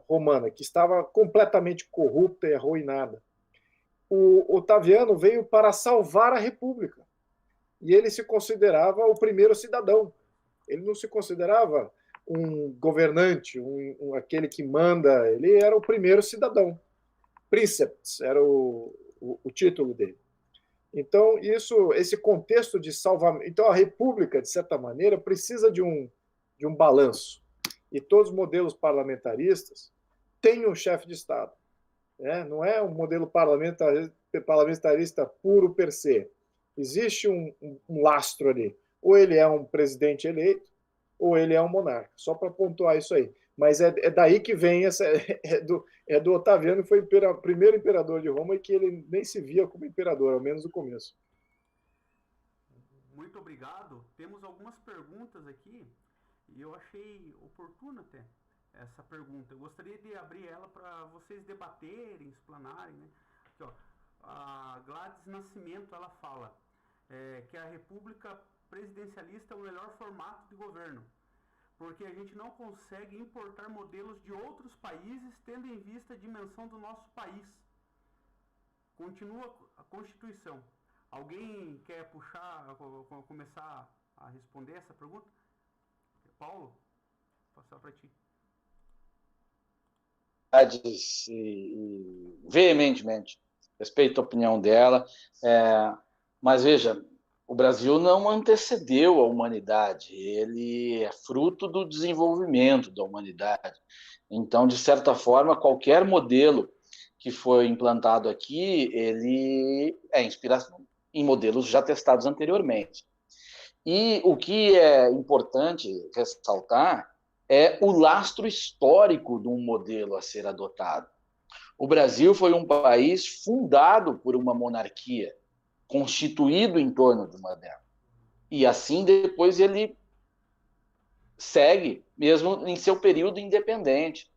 Romana, que estava completamente corrupta e arruinada. O Otaviano veio para salvar a República, e ele se considerava o primeiro cidadão. Ele não se considerava um governante, aquele que manda, ele era o primeiro cidadão. Princeps era o título dele. Então, esse contexto de salvamento... Então, a República, de certa maneira, precisa de um balanço. E todos os modelos parlamentaristas têm um chefe de Estado. Não é um modelo parlamentarista puro per se. Existe um lastro ali. Ou ele é um presidente eleito, ou ele é um monarca. Só para pontuar isso aí. Mas é daí que vem do Otaviano, que foi o primeiro imperador de Roma e que ele nem se via como imperador, ao menos no começo.
Muito obrigado. Temos algumas perguntas aqui e eu achei oportuna até essa pergunta. Eu gostaria de abrir ela para vocês debaterem, explanarem, né? Aqui, ó, a Gladys Nascimento, ela fala que a República Presidencialista é o melhor formato de governo, porque a gente não consegue importar modelos de outros países tendo em vista a dimensão do nosso país. Continua a Constituição. Alguém quer começar a responder essa pergunta? Paulo, vou passar para ti.
Veementemente respeito a opinião dela, mas veja, o Brasil não antecedeu a humanidade, ele é fruto do desenvolvimento da humanidade. Então, de certa forma, qualquer modelo que foi implantado aqui, ele é inspiração em modelos já testados anteriormente. E o que é importante ressaltar é o lastro histórico de um modelo a ser adotado. O Brasil foi um país fundado por uma monarquia, constituído em torno de uma dela. E assim depois ele segue, mesmo em seu período independente.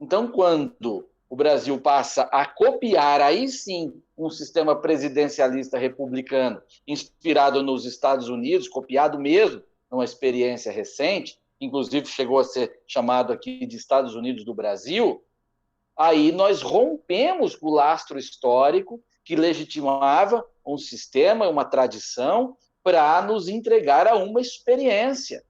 Então, quando o Brasil passa a copiar, aí sim, um sistema presidencialista republicano inspirado nos Estados Unidos, copiado mesmo, numa experiência recente, inclusive chegou a ser chamado aqui de Estados Unidos do Brasil, aí nós rompemos com o lastro histórico que legitimava um sistema, uma tradição, para nos entregar a uma experiência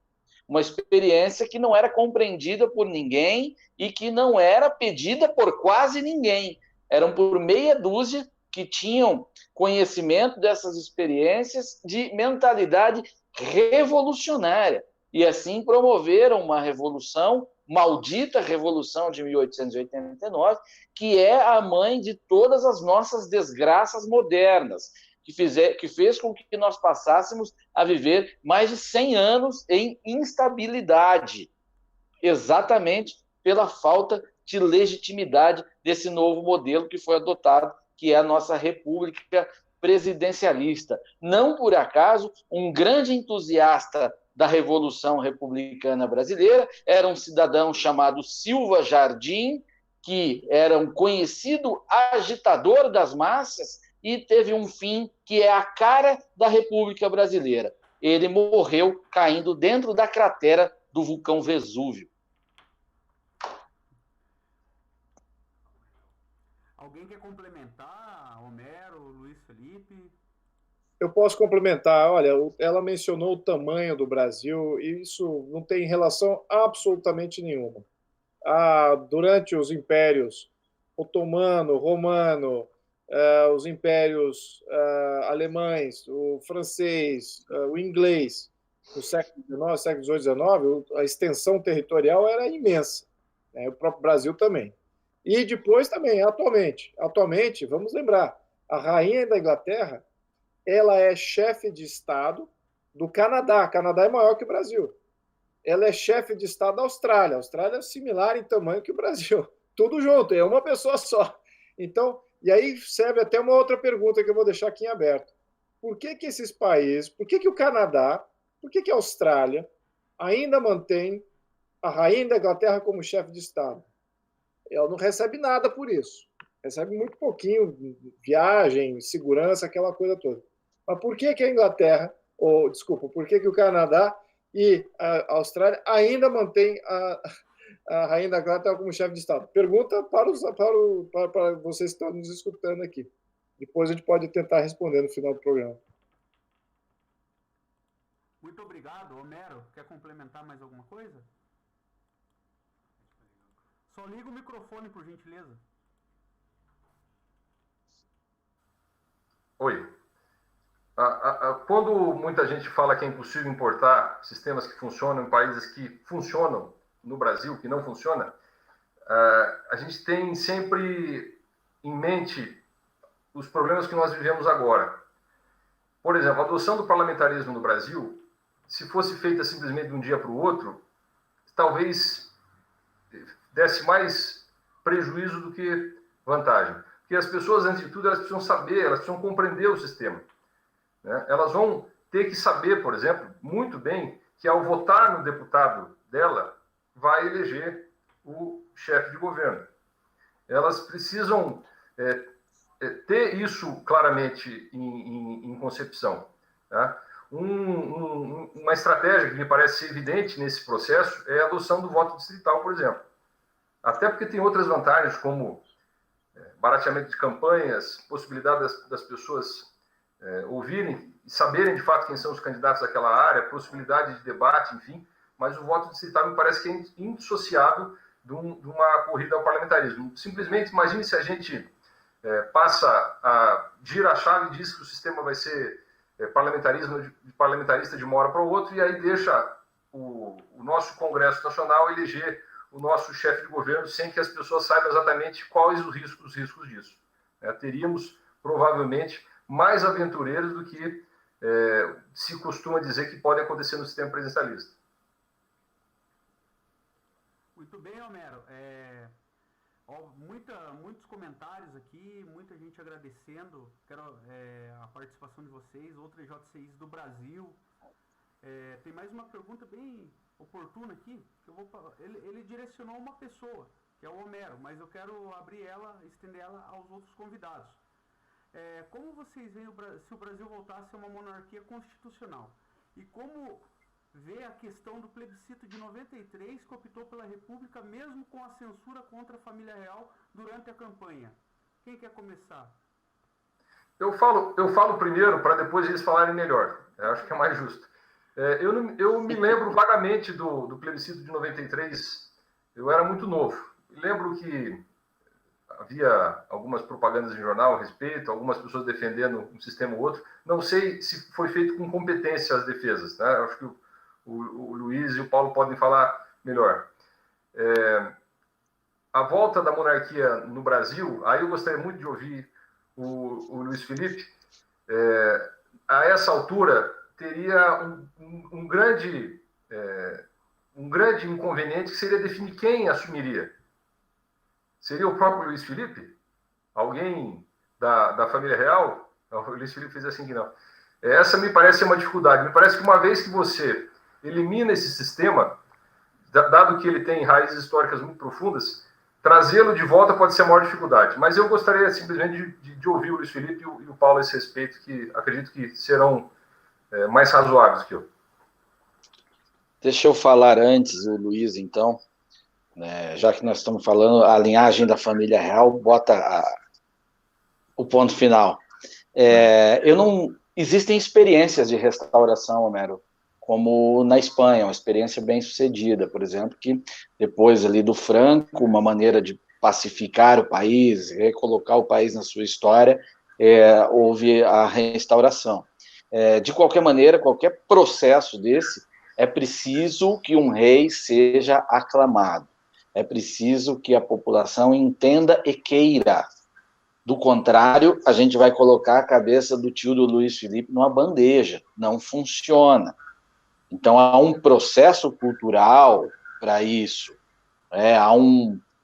que não era compreendida por ninguém e que não era pedida por quase ninguém. Eram por meia dúzia que tinham conhecimento dessas experiências de mentalidade revolucionária. E assim promoveram uma revolução, maldita Revolução de 1889, que é a mãe de todas as nossas desgraças modernas, que fez com que nós passássemos a viver mais de 100 anos em instabilidade, exatamente pela falta de legitimidade desse novo modelo que foi adotado, que é a nossa república presidencialista. Não por acaso, um grande entusiasta da Revolução Republicana Brasileira era um cidadão chamado Silva Jardim, que era um conhecido agitador das massas e teve um fim que é a cara da República Brasileira. Ele morreu caindo dentro da cratera do vulcão Vesúvio.
Alguém quer complementar? Homero, Luiz Felipe?
Eu posso complementar. Olha, ela mencionou o tamanho do Brasil e isso não tem relação absolutamente nenhuma. Durante os impérios otomano, romano, os impérios alemães, o francês, o inglês, no século XIX, século XVIII, XIX, a extensão territorial era imensa, né? O próprio Brasil também. E depois também, atualmente, vamos lembrar, a rainha da Inglaterra, ela é chefe de Estado do Canadá. O Canadá é maior que o Brasil. Ela é chefe de Estado da Austrália. A Austrália é similar em tamanho que o Brasil. Tudo junto, é uma pessoa só. Então, e aí serve até uma outra pergunta que eu vou deixar aqui em aberto. Por que esses países, por que o Canadá, por que a Austrália ainda mantém a rainha da Inglaterra como chefe de Estado? Ela não recebe nada por isso. Recebe muito pouquinho, viagem, segurança, aquela coisa toda. Mas por que a Inglaterra, por que o Canadá e a Austrália ainda mantém a rainha da Inglaterra como chefe de Estado? Pergunta para vocês que estão nos escutando aqui. Depois a gente pode tentar responder no final do programa.
Muito obrigado. Homero, quer complementar mais alguma coisa? Só liga o microfone, por gentileza.
Oi. Quando muita gente fala que é impossível importar sistemas que funcionam em países que funcionam no Brasil, que não funciona, a gente tem sempre em mente os problemas que nós vivemos agora. Por exemplo, a adoção do parlamentarismo no Brasil, se fosse feita simplesmente de um dia para o outro, talvez desse mais prejuízo do que vantagem. Porque as pessoas, antes de tudo, elas precisam saber, elas precisam compreender o sistema, né? Elas vão ter que saber, por exemplo, muito bem, que ao votar no deputado dela, vai eleger o chefe de governo. Elas precisam ter isso claramente em concepção, tá? Uma estratégia que me parece ser evidente nesse processo é a adoção do voto distrital, por exemplo. Até porque tem outras vantagens, como barateamento de campanhas, possibilidade das pessoas ouvirem e saberem de fato quem são os candidatos daquela área, possibilidade de debate, enfim. Mas o voto distrital me parece que é indissociável de uma corrida ao parlamentarismo. Simplesmente imagine se a gente passa a girar a chave e diz que o sistema vai ser parlamentarista de uma hora para o outro, e aí deixa o nosso Congresso Nacional eleger o nosso chefe de governo sem que as pessoas saibam exatamente quais os riscos disso. Teríamos, provavelmente, mais aventureiros do que se costuma dizer que pode acontecer no sistema presidencialista.
Muito bem, Homero. Muitos comentários aqui, muita gente agradecendo a participação de vocês, outras JCIs do Brasil. Tem mais uma pergunta bem oportuna aqui, que ele direcionou uma pessoa. que é o Homero, mas eu quero abrir ela, estender ela aos outros convidados. Como vocês veem se o Brasil voltasse a uma monarquia constitucional? E como vê a questão do plebiscito de 93 que optou pela República, mesmo com a censura contra a família real durante a campanha? Quem quer começar?
Eu falo primeiro para depois eles falarem melhor. Eu acho que é mais justo. Eu me lembro vagamente do plebiscito de 93. Eu era muito novo. Lembro que havia algumas propagandas em jornal a respeito, algumas pessoas defendendo um sistema ou outro. Não sei se foi feito com competência as defesas, né? Eu acho que o Luiz e o Paulo podem falar melhor. A volta da monarquia no Brasil, aí eu gostaria muito de ouvir o Luiz Felipe. A essa altura, teria um grande inconveniente, que seria definir quem assumiria. Seria o próprio Luiz Felipe? Alguém da família real? Não, o Luiz Felipe fez assim que não. Essa me parece uma dificuldade. Me parece que uma vez que você elimina esse sistema, dado que ele tem raízes históricas muito profundas, trazê-lo de volta pode ser a maior dificuldade. Mas eu gostaria simplesmente de ouvir o Luiz Felipe e o Paulo a esse respeito, que acredito que serão mais razoáveis que eu.
Deixa eu falar antes, o Luiz, então, né, já que nós estamos falando a linhagem da família real, bota o ponto final. Existem experiências de restauração, Homero, como na Espanha, uma experiência bem sucedida, por exemplo, que depois ali do Franco, uma maneira de pacificar o país, recolocar o país na sua história, houve a restauração. De qualquer maneira, qualquer processo desse, é preciso que um rei seja aclamado, é preciso que a população entenda e queira. Do contrário, a gente vai colocar a cabeça do tio do Luiz Felipe numa bandeja, não funciona. Então, há um processo cultural para isso,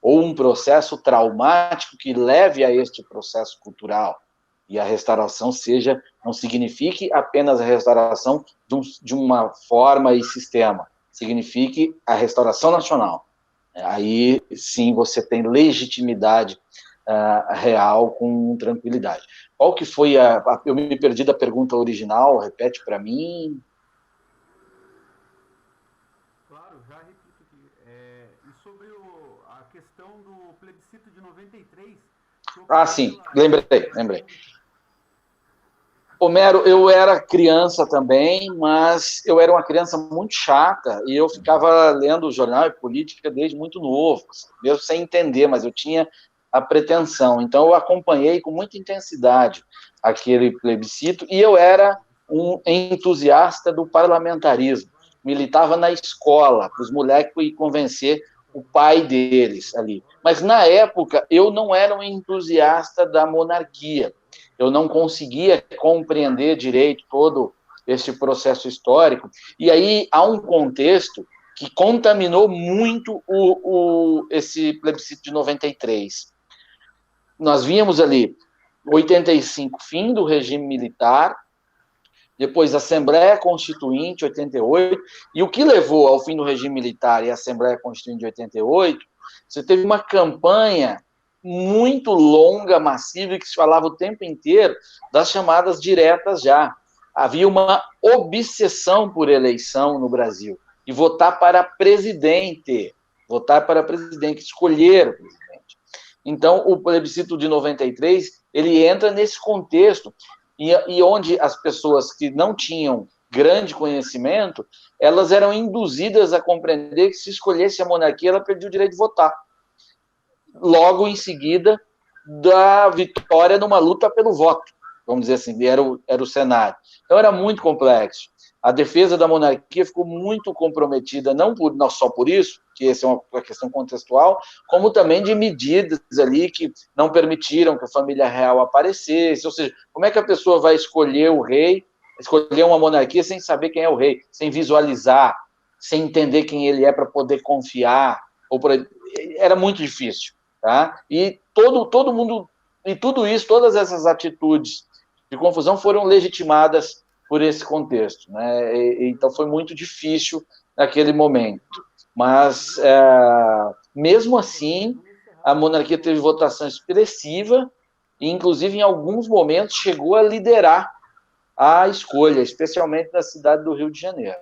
ou um processo traumático que leve a este processo cultural. E a restauração não signifique apenas a restauração de uma forma e sistema, signifique a restauração nacional. Aí, sim, você tem legitimidade real com tranquilidade. Qual que foi eu me perdi da pergunta original, repete para mim.
Claro, já repito aqui. E sobre a questão do plebiscito de 93...
sim, lembrei. Homero, eu era criança também, mas eu era uma criança muito chata e eu ficava lendo jornal e política desde muito novo, mesmo sem entender, mas eu tinha a pretensão. Então, eu acompanhei com muita intensidade aquele plebiscito e eu era um entusiasta do parlamentarismo. Militava na escola, para os moleques ir convencer o pai deles ali. Mas, na época, eu não era um entusiasta da monarquia. Eu não conseguia compreender direito todo esse processo histórico. E aí há um contexto que contaminou muito esse plebiscito de 93. Nós víamos ali 85, fim do regime militar, depois Assembleia Constituinte, 88, e o que levou ao fim do regime militar e a Assembleia Constituinte de 88, você teve uma campanha muito longa, massiva, e que se falava o tempo inteiro das chamadas diretas já. Havia uma obsessão por eleição no Brasil, e votar para presidente, escolher o presidente. Então, o plebiscito de 93, ele entra nesse contexto, e onde as pessoas que não tinham grande conhecimento, elas eram induzidas a compreender que se escolhesse a monarquia, ela perdia o direito de votar. Logo em seguida da vitória numa luta pelo voto, vamos dizer assim, era o cenário. Então, era muito complexo. A defesa da monarquia ficou muito comprometida, não só por isso, que essa é uma questão contextual, como também de medidas ali que não permitiram que a família real aparecesse, ou seja, como é que a pessoa vai escolher o rei, escolher uma monarquia sem saber quem é o rei, sem visualizar, sem entender quem ele é para poder confiar, era muito difícil, tá? E todo mundo, e tudo isso, todas essas atitudes de confusão foram legitimadas por esse contexto, né? Então foi muito difícil naquele momento, mas Mesmo assim, a monarquia teve votação expressiva e, inclusive, em alguns momentos, chegou a liderar a escolha, especialmente na cidade do Rio de Janeiro.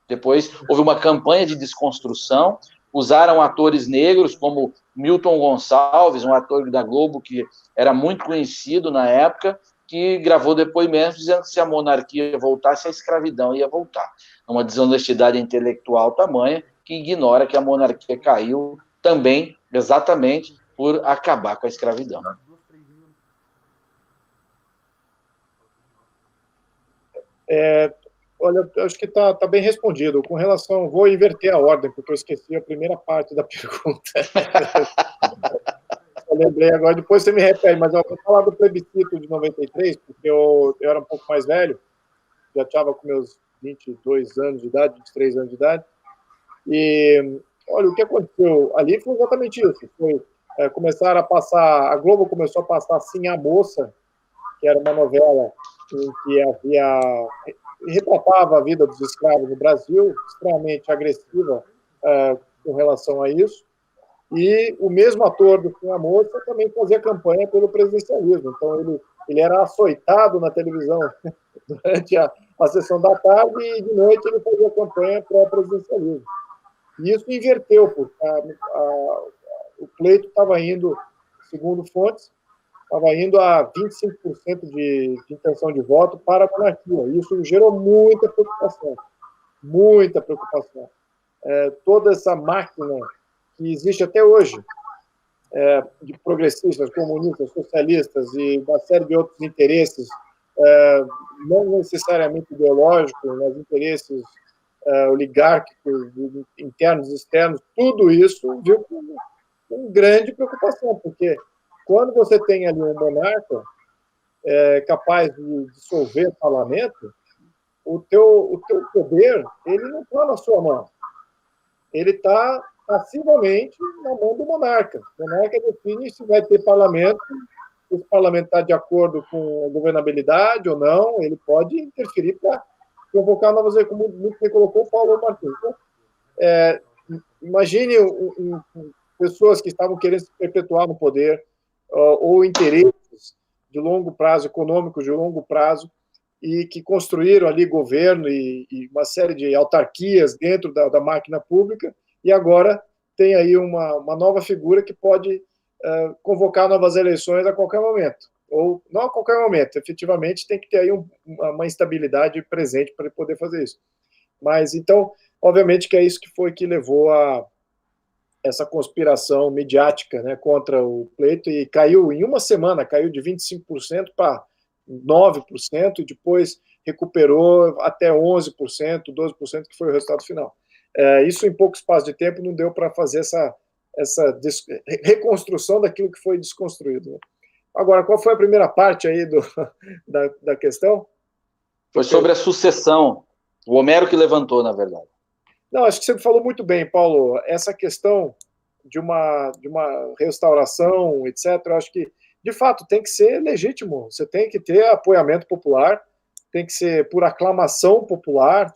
Depois, houve uma campanha de desconstrução, usaram atores negros como Milton Gonçalves, um ator da Globo que era muito conhecido na época, que gravou depoimentos dizendo que se a monarquia voltasse, a escravidão ia voltar. Uma desonestidade intelectual tamanha que ignora que a monarquia caiu também, exatamente, por acabar com a escravidão.
Olha, acho que está bem respondido. Com relação, vou inverter a ordem, porque eu esqueci a primeira parte da pergunta. Eu lembrei agora, depois você me repete, mas eu vou falar do plebiscito de 93, porque eu era um pouco mais velho, já estava com meus 22 anos de idade, 23 anos de idade, e olha, o que aconteceu ali foi exatamente isso. Começaram a passar, a Globo começou a passar Sim a Moça, que era uma novela em que retratava a vida dos escravos no Brasil, extremamente agressiva com relação a isso, e o mesmo ator do Sim a Moça também fazia campanha pelo presidencialismo, então ele era açoitado na televisão durante a sessão da tarde e de noite ele fazia campanha para o presidencialismo. E isso inverteu, porque o pleito estava indo, segundo fontes, estava indo a 25% de intenção de voto para a monarquia. Isso gerou muita preocupação. Muita preocupação. Toda essa máquina que existe até hoje, de progressistas, comunistas, socialistas e uma série de outros interesses, não necessariamente ideológicos, mas interesses oligárquicos, internos e externos, tudo isso viu com grande preocupação, porque quando você tem ali um monarca capaz de dissolver o parlamento, o teu poder ele não está na sua mão. Ele está passivamente na mão do monarca. O monarca define se vai ter parlamento, se o parlamento está de acordo com a governabilidade ou não, ele pode interferir para convocar novas eleições, como muito bem colocou o Paulo Martins. Então, imagine pessoas que estavam querendo se perpetuar no poder, ou interesses de longo prazo, econômicos de longo prazo, e que construíram ali governo e uma série de autarquias dentro da máquina pública, e agora tem aí uma nova figura que pode convocar novas eleições a qualquer momento. Ou não a qualquer momento, efetivamente tem que ter aí uma instabilidade presente para ele poder fazer isso. Mas, então, obviamente que é isso que levou a essa conspiração midiática, né, contra o pleito, e caiu em uma semana, caiu de 25% para 9%, e depois recuperou até 11%, 12%, que foi o resultado final. Isso em pouco espaço de tempo não deu para fazer essa reconstrução daquilo que foi desconstruído. Né? Agora, qual foi a primeira parte aí da questão?
Foi sobre a sucessão. O Homero que levantou, na verdade.
Não, acho que você falou muito bem, Paulo. Essa questão de uma restauração, etc., eu acho que, de fato, tem que ser legítimo. Você tem que ter apoiamento popular, tem que ser por aclamação popular.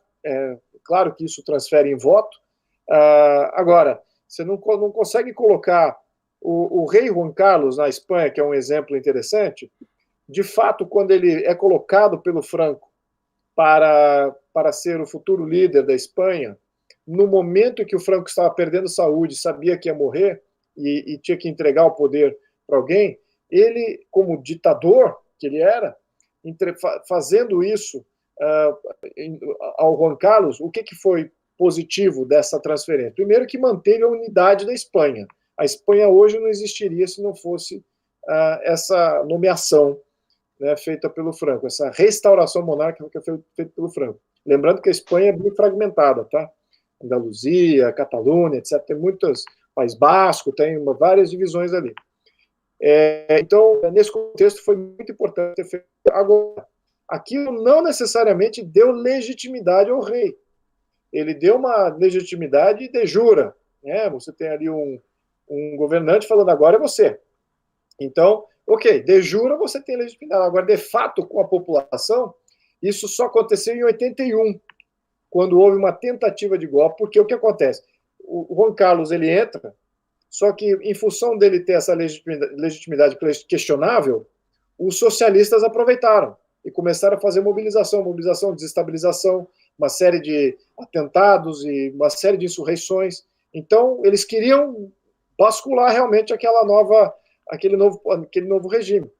Claro que isso transfere em voto. Agora, você não consegue colocar o rei Juan Carlos, na Espanha, que é um exemplo interessante, de fato, quando ele é colocado pelo Franco para ser o futuro líder da Espanha, no momento em que o Franco estava perdendo saúde, sabia que ia morrer e tinha que entregar o poder para alguém, ele, como ditador que ele era, fazendo isso ao Juan Carlos, o que foi positivo dessa transferência? Primeiro, que manteve a unidade da Espanha. A Espanha hoje não existiria se não fosse essa nomeação, né, feita pelo Franco, essa restauração monárquica que foi feita pelo Franco. Lembrando que a Espanha é bem fragmentada, tá? Andaluzia, Catalunha, etc. Tem muitas, País Basco, tem várias divisões ali. Então, nesse contexto, foi muito importante ter feito. Agora, aquilo não necessariamente deu legitimidade ao rei. Ele deu uma legitimidade de jura. Né? Você tem ali um governante falando, agora é você. Então, ok, de jura você tem legitimidade. Agora, de fato, com a população, isso só aconteceu em 81, quando houve uma tentativa de golpe, porque o que acontece? O Juan Carlos, ele entra Só que, em função dele ter essa legitimidade questionável, os socialistas aproveitaram e começaram a fazer mobilização, desestabilização, uma série de atentados e uma série de insurreições. Então, eles queriam bascular realmente aquele novo regime.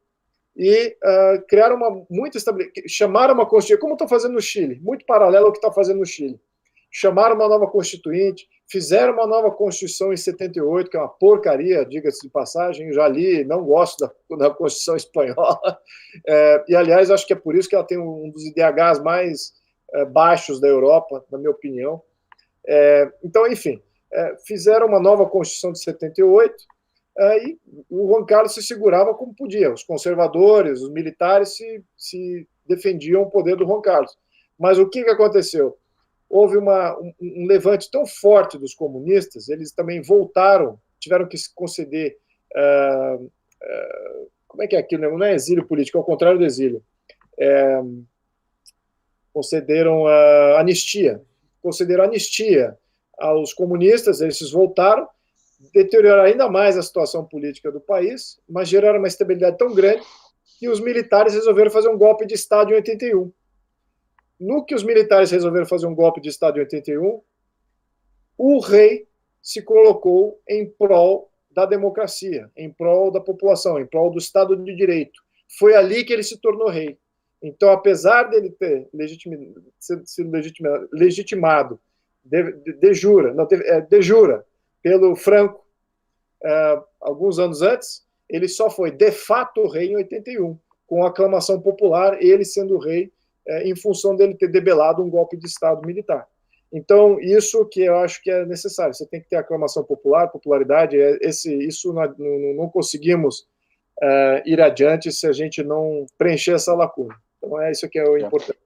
E criaram chamaram uma constituinte, como estão fazendo no Chile, muito paralelo ao que está fazendo no Chile. Chamaram uma nova constituinte, fizeram uma nova Constituição em 78, que é uma porcaria, diga-se de passagem, eu já li, não gosto da Constituição espanhola, e, aliás, acho que é por isso que ela tem um dos IDHs mais baixos da Europa, na minha opinião. Então, enfim, fizeram uma nova Constituição de 78, e o Juan Carlos se segurava como podia. Os conservadores, os militares se defendiam o poder do Juan Carlos. Mas o que aconteceu? Houve um levante tão forte dos comunistas, eles também voltaram, tiveram que se conceder, como é que é aquilo? Não é exílio político, é o contrário do exílio. Concederam anistia aos comunistas, eles voltaram, deterioraram ainda mais a situação política do país, mas geraram uma instabilidade tão grande que os militares resolveram fazer um golpe de Estado em 81. No que os militares resolveram fazer um golpe de Estado em 81, o rei se colocou em prol da democracia, em prol da população, em prol do Estado de Direito. Foi ali que ele se tornou rei. Então, apesar dele ter sido legitimado de jure pelo Franco, alguns anos antes, ele só foi de fato rei em 81, com aclamação popular, ele sendo rei em função dele ter debelado um golpe de Estado militar. Então, isso que eu acho que é necessário. Você tem que ter aclamação popular, popularidade. Isso não conseguimos ir adiante se a gente não preencher essa lacuna. Então, é isso que é o importante.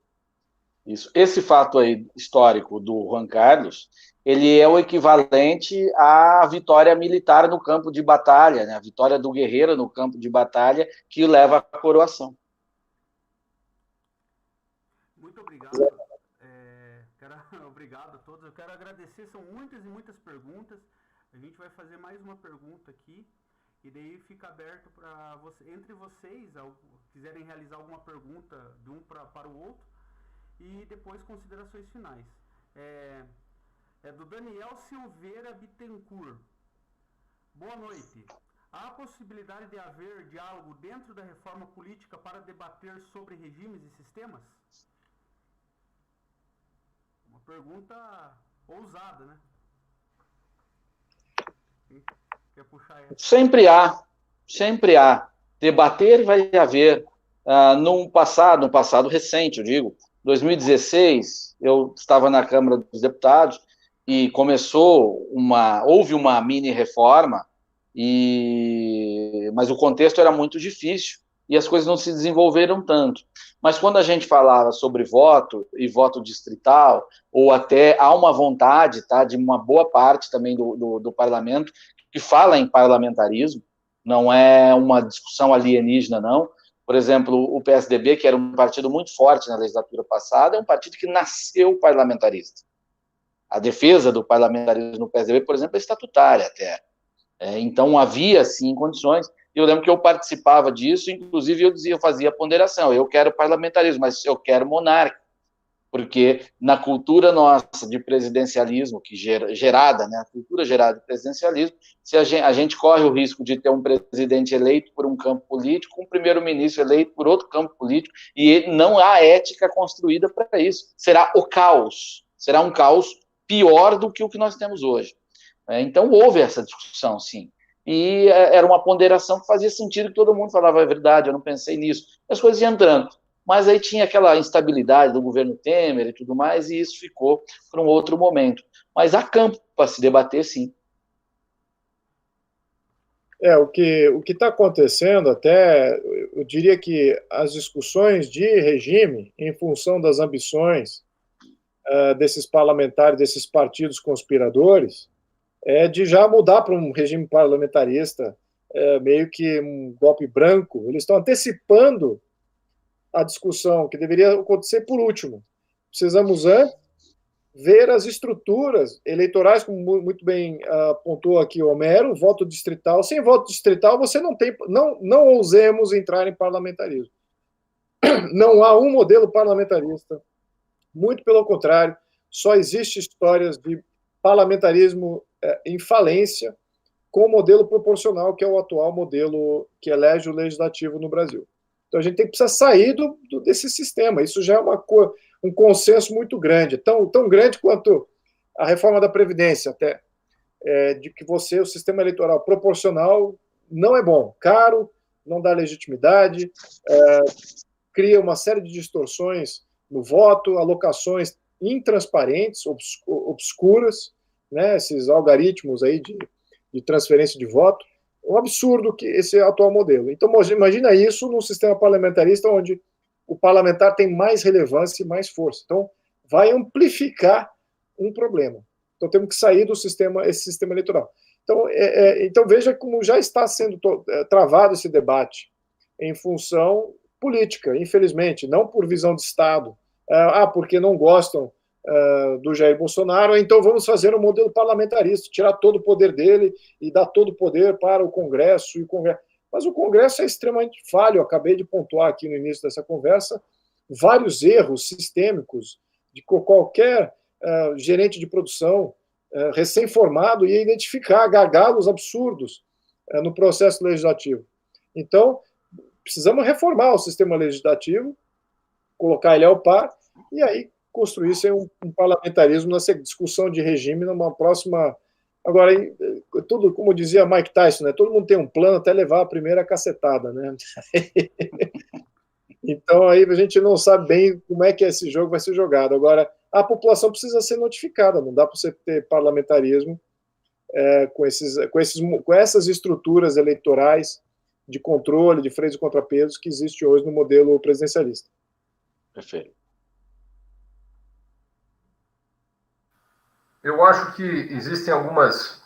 Isso. Esse fato aí histórico do Juan Carlos, ele é o equivalente à vitória militar no campo de batalha, né? A vitória do guerreiro no campo de batalha que o leva à coroação.
Muito obrigado. Obrigado a todos. Eu quero agradecer, são muitas e muitas perguntas. A gente vai fazer mais uma pergunta aqui, e daí fica aberto para entre vocês, quiserem realizar alguma pergunta de um para o outro, e depois considerações finais. É do Daniel Silveira Bittencourt. Boa noite. Há a possibilidade de haver diálogo dentro da reforma política para debater sobre regimes e sistemas? Uma pergunta ousada, né? Quer puxar essa?
Sempre há. Debater vai haver. No passado recente, eu digo, 2016, eu estava na Câmara dos Deputados e houve uma mini reforma, mas o contexto era muito difícil e as coisas não se desenvolveram tanto. Mas quando a gente falava sobre voto e voto distrital, ou até há uma vontade, de uma boa parte também do parlamento que fala em parlamentarismo, não é uma discussão alienígena, não. Por exemplo, o PSDB, que era um partido muito forte na legislatura passada, é um partido que nasceu parlamentarista. A defesa do parlamentarismo no PSDB, por exemplo, é estatutária até. Então, havia, sim, condições. Eu lembro que eu participava disso, inclusive eu fazia ponderação. Eu quero parlamentarismo, mas eu quero monarca. Porque na cultura nossa de presidencialismo, gerada, né, a cultura gerada de presidencialismo, se a gente corre o risco de ter um presidente eleito por um campo político, um primeiro-ministro eleito por outro campo político, e não há ética construída para isso. Será o caos, será um caos pior do que o que nós temos hoje. Então, houve essa discussão, sim. E era uma ponderação que fazia sentido, que todo mundo falava, é verdade, eu não pensei nisso. As coisas iam entrando. Mas aí tinha aquela instabilidade do governo Temer e tudo mais, e isso ficou para um outro momento. Mas há campo para se debater, sim.
O que está acontecendo até, eu diria que as discussões de regime, em função das ambições desses parlamentares, desses partidos conspiradores, de já mudar para um regime parlamentarista, meio que um golpe branco. Eles estão antecipando a discussão que deveria acontecer por último. Precisamos antes ver as estruturas eleitorais, como muito bem apontou aqui o Homero, voto distrital. Sem voto distrital, você não ousemos entrar em parlamentarismo. Não há um modelo parlamentarista. Muito pelo contrário, só existe histórias de parlamentarismo em falência com o modelo proporcional, que é o atual modelo que elege o legislativo no Brasil. Então, a gente precisa sair desse sistema. Isso já é um consenso muito grande, tão grande quanto a reforma da Previdência, até, de que o sistema eleitoral proporcional não é bom, caro, não dá legitimidade, cria uma série de distorções no voto, alocações intransparentes, obscuras, né, esses algoritmos aí de transferência de voto. Um absurdo que esse atual modelo. Então, imagina isso num sistema parlamentarista onde o parlamentar tem mais relevância e mais força. Então, vai amplificar um problema. Então, temos que sair do esse sistema eleitoral. Então, veja como já está sendo travado esse debate em função política, infelizmente, não por visão de Estado. Porque não gostam do Jair Bolsonaro, então vamos fazer um modelo parlamentarista, tirar todo o poder dele e dar todo o poder para o Congresso. Mas o Congresso é extremamente falho. Eu acabei de pontuar aqui no início dessa conversa vários erros sistêmicos de qualquer gerente de produção recém-formado ia identificar gargalos absurdos no processo legislativo. Então, precisamos reformar o sistema legislativo, colocar ele ao par, e aí construir-se um parlamentarismo nessa discussão de regime numa próxima... Agora, tudo, como dizia Mike Tyson, né, todo mundo tem um plano até levar a primeira cacetada, né? Então, aí a gente não sabe bem como é que esse jogo vai ser jogado. Agora, a população precisa ser notificada, não dá para você ter parlamentarismo com essas estruturas eleitorais de controle, de freios e contrapesos que existe hoje no modelo presidencialista.
Perfeito.
Eu acho que existem algumas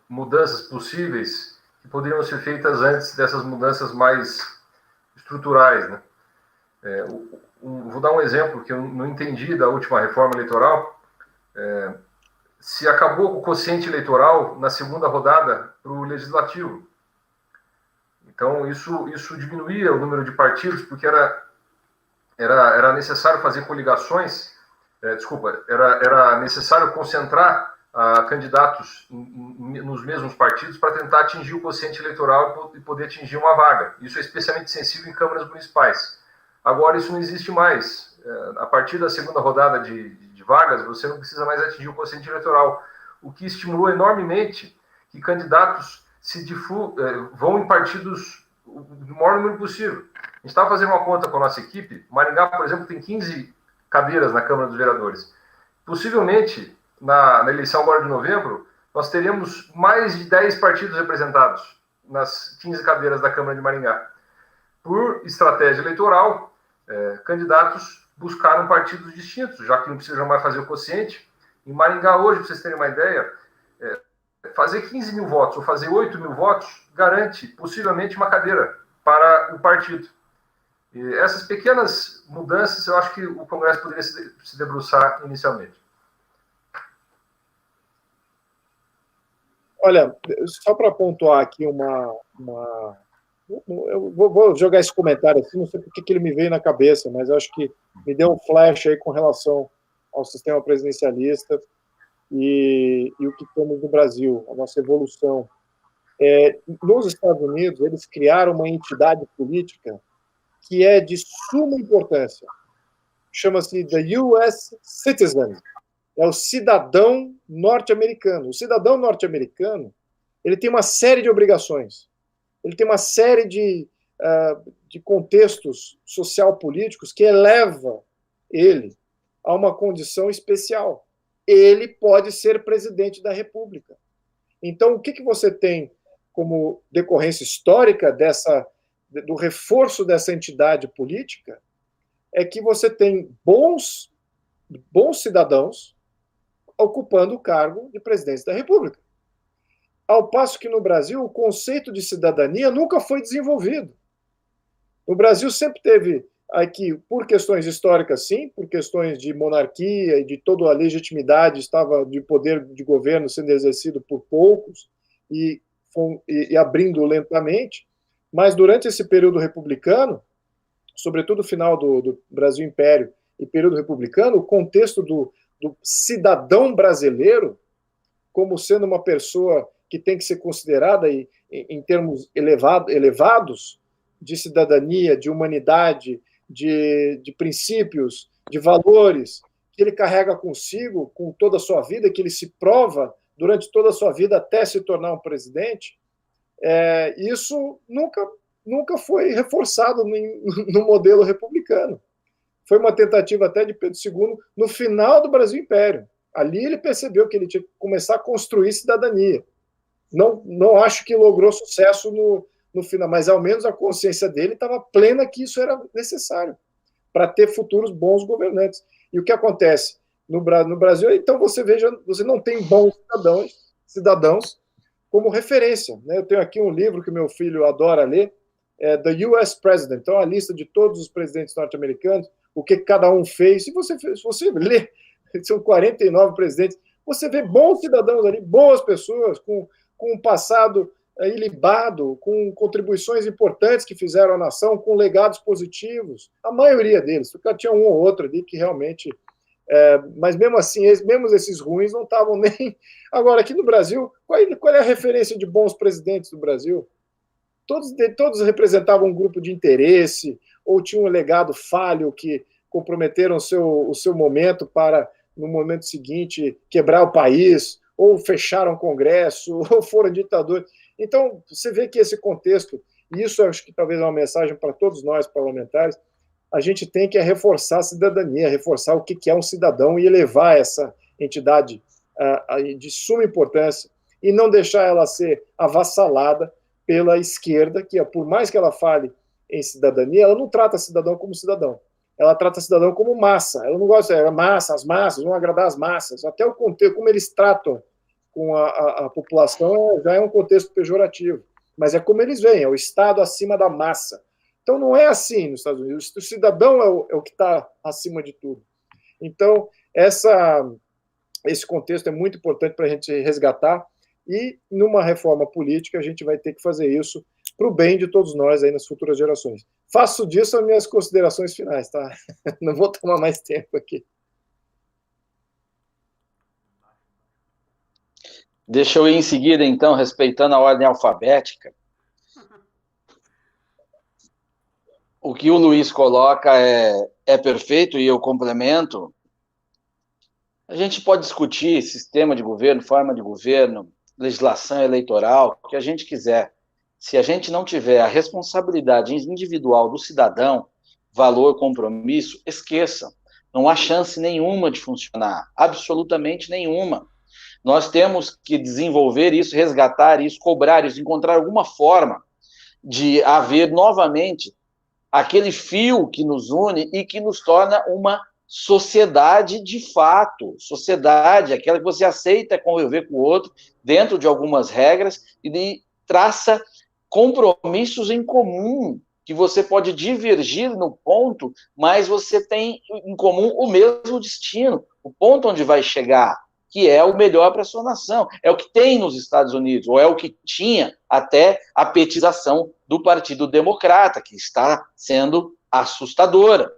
mudanças possíveis que poderiam ser feitas antes dessas mudanças mais estruturais, né? Vou dar um exemplo que eu não entendi da última reforma eleitoral. Se acabou o quociente eleitoral na segunda rodada para o legislativo. Então, isso diminuía o número de partidos, porque era necessário fazer coligações, era necessário concentrar candidatos nos mesmos partidos para tentar atingir o quociente eleitoral e poder atingir uma vaga. Isso é especialmente sensível em câmaras municipais. Agora, isso não existe mais. A partir da segunda rodada de vagas, você não precisa mais atingir o quociente eleitoral, o que estimulou enormemente que candidatos vão em partidos do maior número possível. A gente estava fazendo uma conta com a nossa equipe. Maringá, por exemplo, tem 15 cadeiras na Câmara dos Vereadores. Possivelmente, na eleição agora de novembro, nós teremos mais de 10 partidos representados nas 15 cadeiras da Câmara de Maringá. Por estratégia eleitoral, candidatos buscaram partidos distintos, já que não precisam mais fazer o quociente. Em Maringá hoje, para vocês terem uma ideia, fazer 15 mil votos ou fazer 8 mil votos garante possivelmente uma cadeira para o partido. E essas pequenas mudanças eu acho que o Congresso poderia se debruçar inicialmente.
Olha, só para pontuar aqui eu vou jogar esse comentário assim, não sei porque que ele me veio na cabeça, mas acho que me deu um flash aí com relação ao sistema presidencialista e o que temos no Brasil, a nossa evolução. Nos Estados Unidos, eles criaram uma entidade política que é de suma importância. Chama-se The U.S. Citizen. É o cidadão norte-americano. O cidadão norte-americano, ele tem uma série de obrigações. Ele tem uma série de contextos social-políticos que eleva ele a uma condição especial. Ele pode ser presidente da República. Então, o que você tem como decorrência histórica do reforço dessa entidade política é que você tem bons cidadãos ocupando o cargo de presidência da República. Ao passo que no Brasil o conceito de cidadania nunca foi desenvolvido. No Brasil sempre teve aqui, por questões históricas, sim, por questões de monarquia e de toda a legitimidade estava de poder de governo sendo exercido por poucos e abrindo lentamente, mas durante esse período republicano, sobretudo o final do Brasil Império e período republicano, o contexto do cidadão brasileiro como sendo uma pessoa que tem que ser considerada em termos elevados de cidadania, de humanidade, de princípios, de valores, que ele carrega consigo com toda a sua vida, que ele se prova durante toda a sua vida até se tornar um presidente, isso nunca foi reforçado no modelo republicano. Foi uma tentativa até de Pedro II no final do Brasil Império. Ali ele percebeu que ele tinha que começar a construir cidadania. Não acho que logrou sucesso no final, mas ao menos a consciência dele estava plena que isso era necessário para ter futuros bons governantes. E o que acontece no Brasil, então você não tem bons cidadãos como referência. Né? Eu tenho aqui um livro que meu filho adora ler, The U.S. President, então a lista de todos os presidentes norte-americanos, o que cada um fez. Se você lê, são 49 presidentes, você vê bons cidadãos ali, boas pessoas, com um passado ilibado, com contribuições importantes que fizeram à nação, com legados positivos, a maioria deles, porque tinha um ou outro ali que realmente... mas mesmo assim, mesmo esses ruins não estavam nem... Agora, aqui no Brasil, qual é a referência de bons presidentes do Brasil? Todos representavam um grupo de interesse, ou tinham um legado falho que comprometeram o seu momento para, no momento seguinte, quebrar o país, ou fecharam o Congresso, ou foram ditadores. Então, você vê que esse contexto, e isso eu acho que talvez é uma mensagem para todos nós parlamentares, a gente tem que reforçar a cidadania, reforçar o que é um cidadão e elevar essa entidade de suma importância e não deixar ela ser avassalada pela esquerda, que por mais que ela fale em cidadania, ela não trata cidadão como cidadão. Ela trata cidadão como massa. Ela não gosta de as massas, vão agradar as massas. Até o contexto, como eles tratam com a população, já é um contexto pejorativo. Mas é como eles veem, é o Estado acima da massa. Então, não é assim nos Estados Unidos. O cidadão é o que está acima de tudo. Então, esse contexto é muito importante para a gente resgatar e, numa reforma política, a gente vai ter que fazer isso para o bem de todos nós aí nas futuras gerações. Faço disso as minhas considerações finais, tá? Não vou tomar mais tempo aqui.
Deixa eu ir em seguida, então, respeitando a ordem alfabética. O que o Luiz coloca é perfeito e eu complemento. A gente pode discutir sistema de governo, forma de governo, legislação eleitoral, o que a gente quiser. Se a gente não tiver a responsabilidade individual do cidadão, valor, compromisso, esqueça. Não há chance nenhuma de funcionar, absolutamente nenhuma. Nós temos que desenvolver isso, resgatar isso, cobrar isso, encontrar alguma forma de haver novamente aquele fio que nos une e que nos torna uma sociedade de fato, sociedade, aquela que você aceita conviver com o outro dentro de algumas regras e traça compromissos em comum, que você pode divergir no ponto, mas você tem em comum o mesmo destino, o ponto onde vai chegar, que é o melhor para a sua nação. É o que tem nos Estados Unidos, ou é o que tinha até a petização do Partido Democrata, que está sendo assustadora.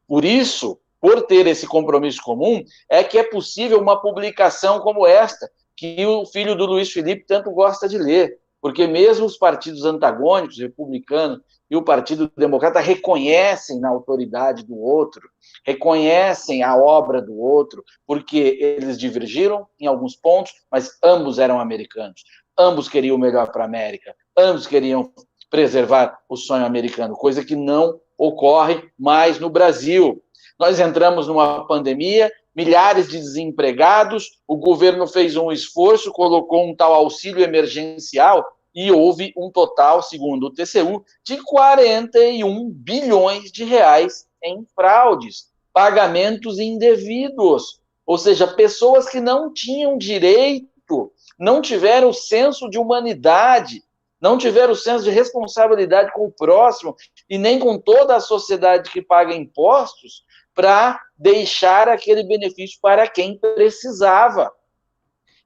Por isso, por ter esse compromisso comum, é que é possível uma publicação como esta, que o filho do Luiz Felipe tanto gosta de ler, porque mesmo os partidos antagônicos, republicano e o Partido Democrata, reconhecem na autoridade do outro, reconhecem a obra do outro, porque eles divergiram em alguns pontos, mas ambos eram americanos, ambos queriam o melhor para a América, ambos queriam preservar o sonho americano, coisa que não ocorre mais no Brasil. Nós entramos numa pandemia, milhares de desempregados, o governo fez um esforço, colocou um tal auxílio emergencial e houve um total, segundo o TCU, de 41 bilhões de reais em fraudes, pagamentos indevidos, ou seja, pessoas que não tinham direito, não tiveram senso de humanidade não tiveram o senso de responsabilidade com o próximo e nem com toda a sociedade que paga impostos para deixar aquele benefício para quem precisava.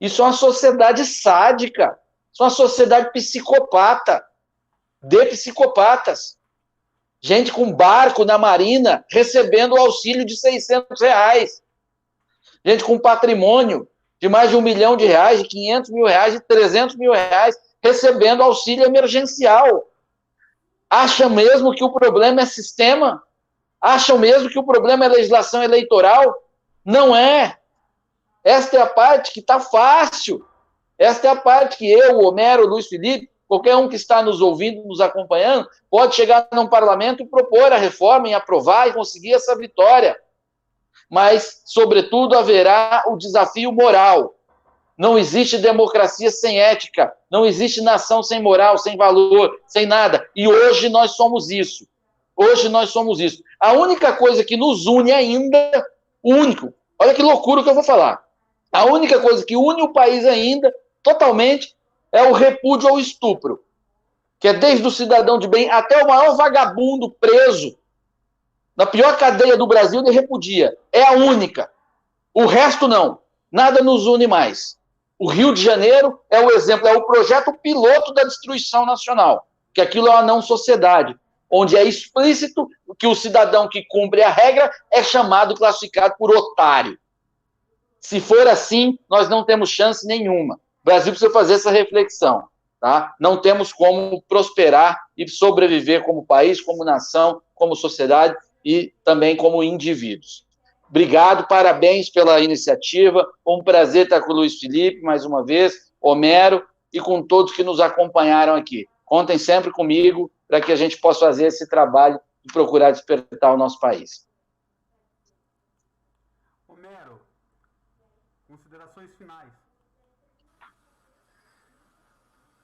Isso é uma sociedade sádica, isso é uma sociedade psicopata, de psicopatas. Gente com barco na marina recebendo o auxílio de R$600. Gente com patrimônio de mais de R$1 milhão, de R$500 mil, de R$300 mil, recebendo auxílio emergencial. Acham mesmo que o problema é sistema? Acham mesmo que o problema é legislação eleitoral? Não é. Esta é a parte que está fácil. Esta é a parte que eu, o Homero, o Luiz Felipe, qualquer um que está nos ouvindo, nos acompanhando, pode chegar num parlamento e propor a reforma, e aprovar e conseguir essa vitória. Mas, sobretudo, haverá o desafio moral. Não existe democracia sem ética, não existe nação sem moral, sem valor, sem nada. E hoje nós somos isso. Hoje nós somos isso. A única coisa que nos une ainda, olha que loucura que eu vou falar. A única coisa que une o país ainda, totalmente, é o repúdio ao estupro. Que é desde o cidadão de bem até o maior vagabundo preso, na pior cadeia do Brasil, ele repudia. É a única. O resto não. Nada nos une mais. O Rio de Janeiro é o exemplo, é o projeto piloto da destruição nacional. Que aquilo é uma não-sociedade, onde é explícito que o cidadão que cumpre a regra é chamado e classificado por otário. Se for assim, nós não temos chance nenhuma. O Brasil precisa fazer essa reflexão. Tá? Não temos como prosperar e sobreviver como país, como nação, como sociedade e também como indivíduos. Obrigado, parabéns pela iniciativa. Um prazer estar com o Luiz Felipe, mais uma vez, Homero, e com todos que nos acompanharam aqui. Contem sempre comigo para que a gente possa fazer esse trabalho de procurar despertar o nosso país.
Homero, considerações finais.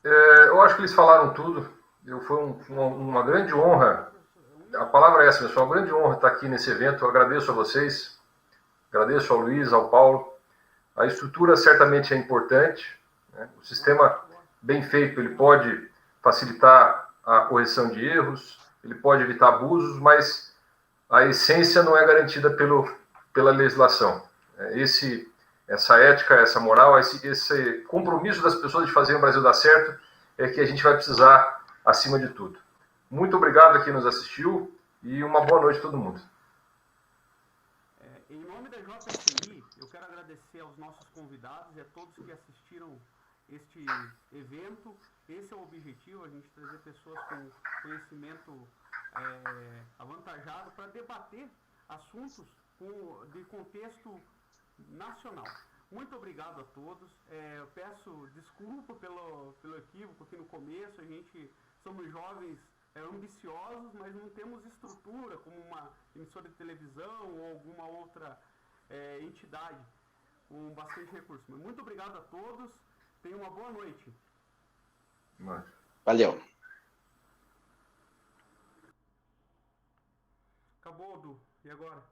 Eu acho que eles falaram tudo. Foi uma grande honra. A palavra é essa, pessoal. Uma grande honra estar aqui nesse evento. Eu agradeço a vocês. Agradeço ao Luiz, ao Paulo. A estrutura certamente é importante, né? O sistema bem feito, ele pode facilitar a correção de erros, ele pode evitar abusos, mas a essência não é garantida pela legislação. Essa ética, essa moral, esse compromisso das pessoas de fazer o Brasil dar certo é que a gente vai precisar acima de tudo. Muito obrigado a quem nos assistiu e uma boa noite a todo mundo.
Em nome da JCI, eu quero agradecer aos nossos convidados e a todos que assistiram este evento. Esse é o objetivo, a gente trazer pessoas com conhecimento avantajado para debater assuntos de contexto nacional. Muito obrigado a todos. Eu peço desculpa pelo equívoco aqui no começo. A gente somos jovens ambiciosos, mas não temos estrutura como uma emissora de televisão ou alguma outra entidade com bastante recurso. Mas muito obrigado a todos. Tenham uma boa noite.
Valeu.
Acabou, Du. E agora?